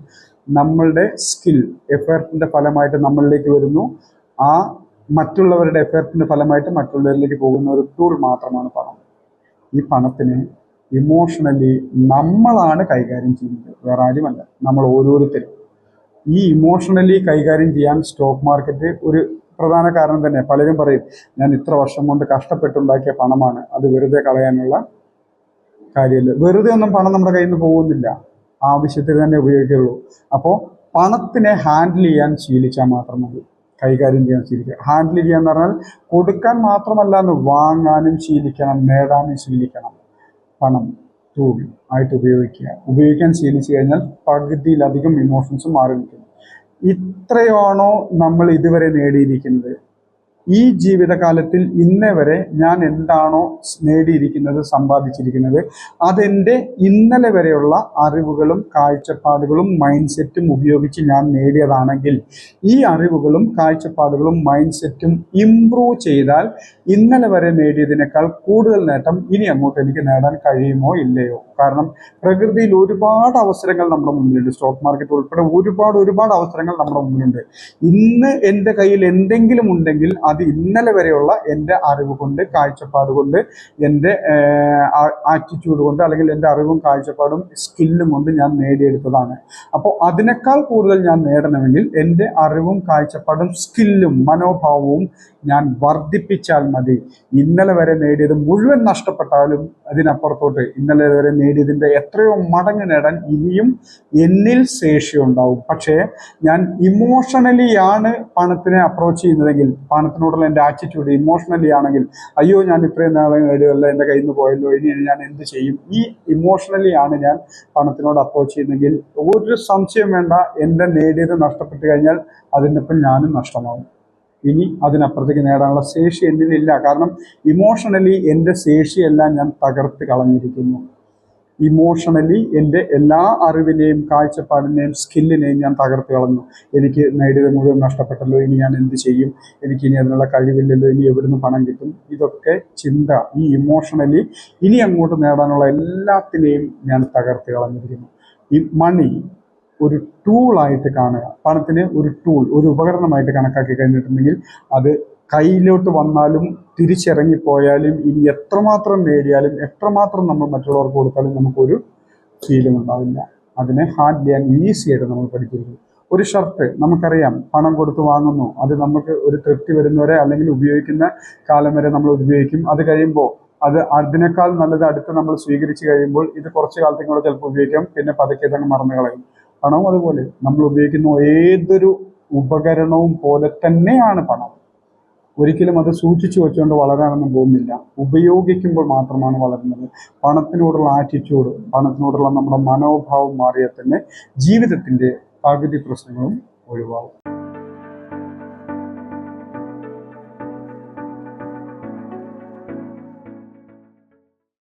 നമ്മളുടെ സ്കിൽ, എഫേർട്ടിൻ്റെ ഫലമായിട്ട് നമ്മളിലേക്ക് വരുന്നു. ആ മറ്റുള്ളവരുടെ എഫേർട്ടിൻ്റെ ഫലമായിട്ട് മറ്റുള്ളവരിലേക്ക് പോകുന്ന ഒരു ടൂൾ മാത്രമാണ് പണം. ഈ പണത്തിന് ഇമോഷണലി നമ്മളാണ് കൈകാര്യം ചെയ്യുന്നത്, വേറെ ആരുമല്ല, നമ്മൾ ഓരോരുത്തരും. ഈ ഇമോഷണലി കൈകാര്യം ചെയ്യാൻ സ്റ്റോക്ക് മാർക്കറ്റ് ഒരു പ്രധാന കാരണം തന്നെ. പലരും പറയും ഞാൻ ഇത്ര വർഷം കൊണ്ട് കഷ്ടപ്പെട്ടുണ്ടാക്കിയ പണമാണ്, അത് വെറുതെ കളയാനുള്ള കാര്യമില്ല. വെറുതെ ഒന്നും പണം നമ്മുടെ കയ്യിൽ നിന്ന് പോകുന്നില്ല, ആവശ്യത്തിന് തന്നെ ഉപയോഗിക്കുള്ളൂ. അപ്പോൾ പണത്തിനെ ഹാൻഡിൽ ചെയ്യാൻ ശീലിച്ചാൽ മാത്രം മതി, കൈകാര്യം ചെയ്യാൻ ശീലിക്കുക. ഹാൻഡിൽ ചെയ്യാന്ന് പറഞ്ഞാൽ കൊടുക്കാൻ മാത്രമല്ല, എന്ന് വാങ്ങാനും ശീലിക്കണം, നേടാനും ശീലിക്കണം. പണം ടൂൾ ആയിട്ട് ഉപയോഗിക്കാൻ ശീലിച്ചു കഴിഞ്ഞാൽ പകുതിയിലധികം ഇമോഷൻസും മാറി നിൽക്കും. ഇത്രയാണോ നമ്മൾ ഇതുവരെ നേടിയിരിക്കുന്നത്? ഈ ജീവിതകാലത്തിൽ ഇന്നേ വരെ ഞാൻ എന്താണോ നേടിയിരിക്കുന്നത്, സമ്പാദിച്ചിരിക്കുന്നത്, അതെൻ്റെ ഇന്നലെ വരെയുള്ള അറിവുകളും കാഴ്ചപ്പാടുകളും മൈൻഡ് സെറ്റും ഉപയോഗിച്ച് ഞാൻ നേടിയതാണെങ്കിൽ, ഈ അറിവുകളും കാഴ്ചപ്പാടുകളും മൈൻഡ് സെറ്റും ഇംപ്രൂവ് ചെയ്താൽ ഇന്നലെ വരെ നേടിയതിനേക്കാൾ കൂടുതൽ നേട്ടം ഇനി അങ്ങോട്ട് എനിക്ക് നേടാൻ കഴിയുമോ ഇല്ലയോ? കാരണം പ്രകൃതിയിൽ ഒരുപാട് അവസരങ്ങൾ നമ്മുടെ മുന്നിലുണ്ട്. സ്റ്റോക്ക് മാർക്കറ്റ് ഉൾപ്പെടെ ഒരുപാട് അവസരങ്ങൾ നമ്മുടെ മുന്നിലുണ്ട്. ഇന്ന് എൻ്റെ കയ്യിൽ എന്തെങ്കിലും ഉണ്ടെങ്കിൽ അത് ഇന്നലെ വരെയുള്ള എൻ്റെ അറിവ് കൊണ്ട്, കാഴ്ചപ്പാട് കൊണ്ട്, എൻ്റെ ആറ്റിറ്റ്യൂഡ് കൊണ്ട്, അല്ലെങ്കിൽ എൻ്റെ അറിവും കാഴ്ചപ്പാടും സ്കില്ലും കൊണ്ട് ഞാൻ നേടിയെടുത്തതാണ്. അപ്പോൾ അതിനേക്കാൾ കൂടുതൽ ഞാൻ നേടണമെങ്കിൽ എൻ്റെ അറിവും കാഴ്ചപ്പാടും സ്കില്ലും മനോഭാവവും ഞാൻ വർദ്ധിപ്പിച്ചാൽ മതി. ഇന്നലെ വരെ നേടിയത് മുഴുവൻ നഷ്ടപ്പെട്ടാലും അതിനപ്പുറത്തോട്ട് ഇന്നലെ വരെ നേടിയതിൻ്റെ എത്രയോ മടങ്ങ് നേടാൻ ഇനിയും എന്നിൽ ശേഷിയുണ്ടാവും. പക്ഷേ ഞാൻ ഇമോഷണലി ആണ് പണത്തിനെ അപ്രോച്ച് ചെയ്യുന്നതെങ്കിൽ, പണത്തിനോടുള്ള എൻ്റെ ആറ്റിറ്റ്യൂഡ് ഇമോഷണലി ആണെങ്കിൽ, അയ്യോ ഞാൻ ഇത്രയും നാളെ നേടിയതല്ല, എൻ്റെ കയ്യിൽ നിന്ന് പോയല്ലോ, ഇനി ഞാൻ എന്ത് ചെയ്യും, ഈ ഇമോഷണലി ആണ് ഞാൻ പണത്തിനോട് അപ്രോച്ച് ചെയ്യുന്നെങ്കിൽ ഒരു സംശയം വേണ്ട, എൻ്റെ നേടിയത് നഷ്ടപ്പെട്ട് കഴിഞ്ഞാൽ അതിനൊപ്പം ഞാനും നഷ്ടമാവും. ഇനി അതിനപ്പുറത്തേക്ക് നേടാനുള്ള ശേഷി എന്നിലില്ല. കാരണം ഇമോഷണലി എൻ്റെ ശേഷിയെല്ലാം ഞാൻ തകർത്ത് കളഞ്ഞിരിക്കുന്നു. ഇമോഷണലി എൻ്റെ എല്ലാ അറിവിനെയും കാഴ്ചപ്പാടിനെയും സ്കില്ലിനെയും ഞാൻ തകർത്ത് കളഞ്ഞു. എനിക്ക് നേടിയത് മുഴുവൻ നഷ്ടപ്പെട്ടല്ലോ, ഇനി ഞാൻ എന്ത് ചെയ്യും, എനിക്കിനി അതിനുള്ള കഴിവില്ലല്ലോ, ഇനി എവിടുന്ന് പണം കിട്ടും, ഇതൊക്കെ ചിന്ത. ഈ ഇമോഷണലി ഇനി അങ്ങോട്ട് നേടാനുള്ള എല്ലാത്തിനെയും ഞാൻ തകർത്ത് കളഞ്ഞിരിക്കുന്നു. ഈ മണി ഒരു ടൂളായിട്ട് കാണുക, പണത്തിന് ഒരു ടൂൾ, ഒരു ഉപകരണമായിട്ട് കണക്കാക്കി കഴിഞ്ഞിട്ടുണ്ടെങ്കിൽ അത് കയ്യിലോട്ട് വന്നാലും തിരിച്ചിറങ്ങിപ്പോയാലും ഇനി എത്രമാത്രം നേടിയാലും എത്രമാത്രം നമ്മൾ മറ്റുള്ളവർക്ക് കൊടുത്താലും നമുക്കൊരു ഫീലും ഉണ്ടാവില്ല. അതിനെ ഹാൻഡിൽ ചെയ്യാൻ ഈസിയായിട്ട് നമ്മൾ പഠിച്ചിരിക്കും. ഒരു ഷർട്ട് നമുക്കറിയാം, പണം കൊടുത്ത് വാങ്ങുന്നു, അത് നമുക്ക് ഒരു തൃപ്തി വരുന്നവരെ അല്ലെങ്കിൽ ഉപയോഗിക്കുന്ന കാലം വരെ നമ്മൾ ഉപയോഗിക്കും. അത് കഴിയുമ്പോൾ അതിനേക്കാൾ നല്ലത് അടുത്ത് നമ്മൾ സ്വീകരിച്ച് കഴിയുമ്പോൾ ഇത് കുറച്ച് കാലത്തേക്കും കൂടെ ചിലപ്പോൾ ഉപയോഗിക്കാം, പിന്നെ പതുക്കെ ഇതങ്ങ് മറന്നു കളയും. പണവും അതുപോലെ, നമ്മൾ ഉപയോഗിക്കുന്ന ഏതൊരു ഉപകരണവും പോലെ തന്നെയാണ് പണം. ഒരിക്കലും അത് സൂക്ഷിച്ചു വെച്ചുകൊണ്ട് വളരാനൊന്നും പോകുന്നില്ല, ഉപയോഗിക്കുമ്പോൾ മാത്രമാണ് വളരുന്നത്. പണത്തിനോടുള്ള ആറ്റിറ്റ്യൂഡ്, പണത്തിനോടുള്ള നമ്മുടെ മനോഭാവം മാറിയാൽ തന്നെ ജീവിതത്തിൻ്റെ പകുതി പ്രശ്നങ്ങളും ഒഴിവാകും.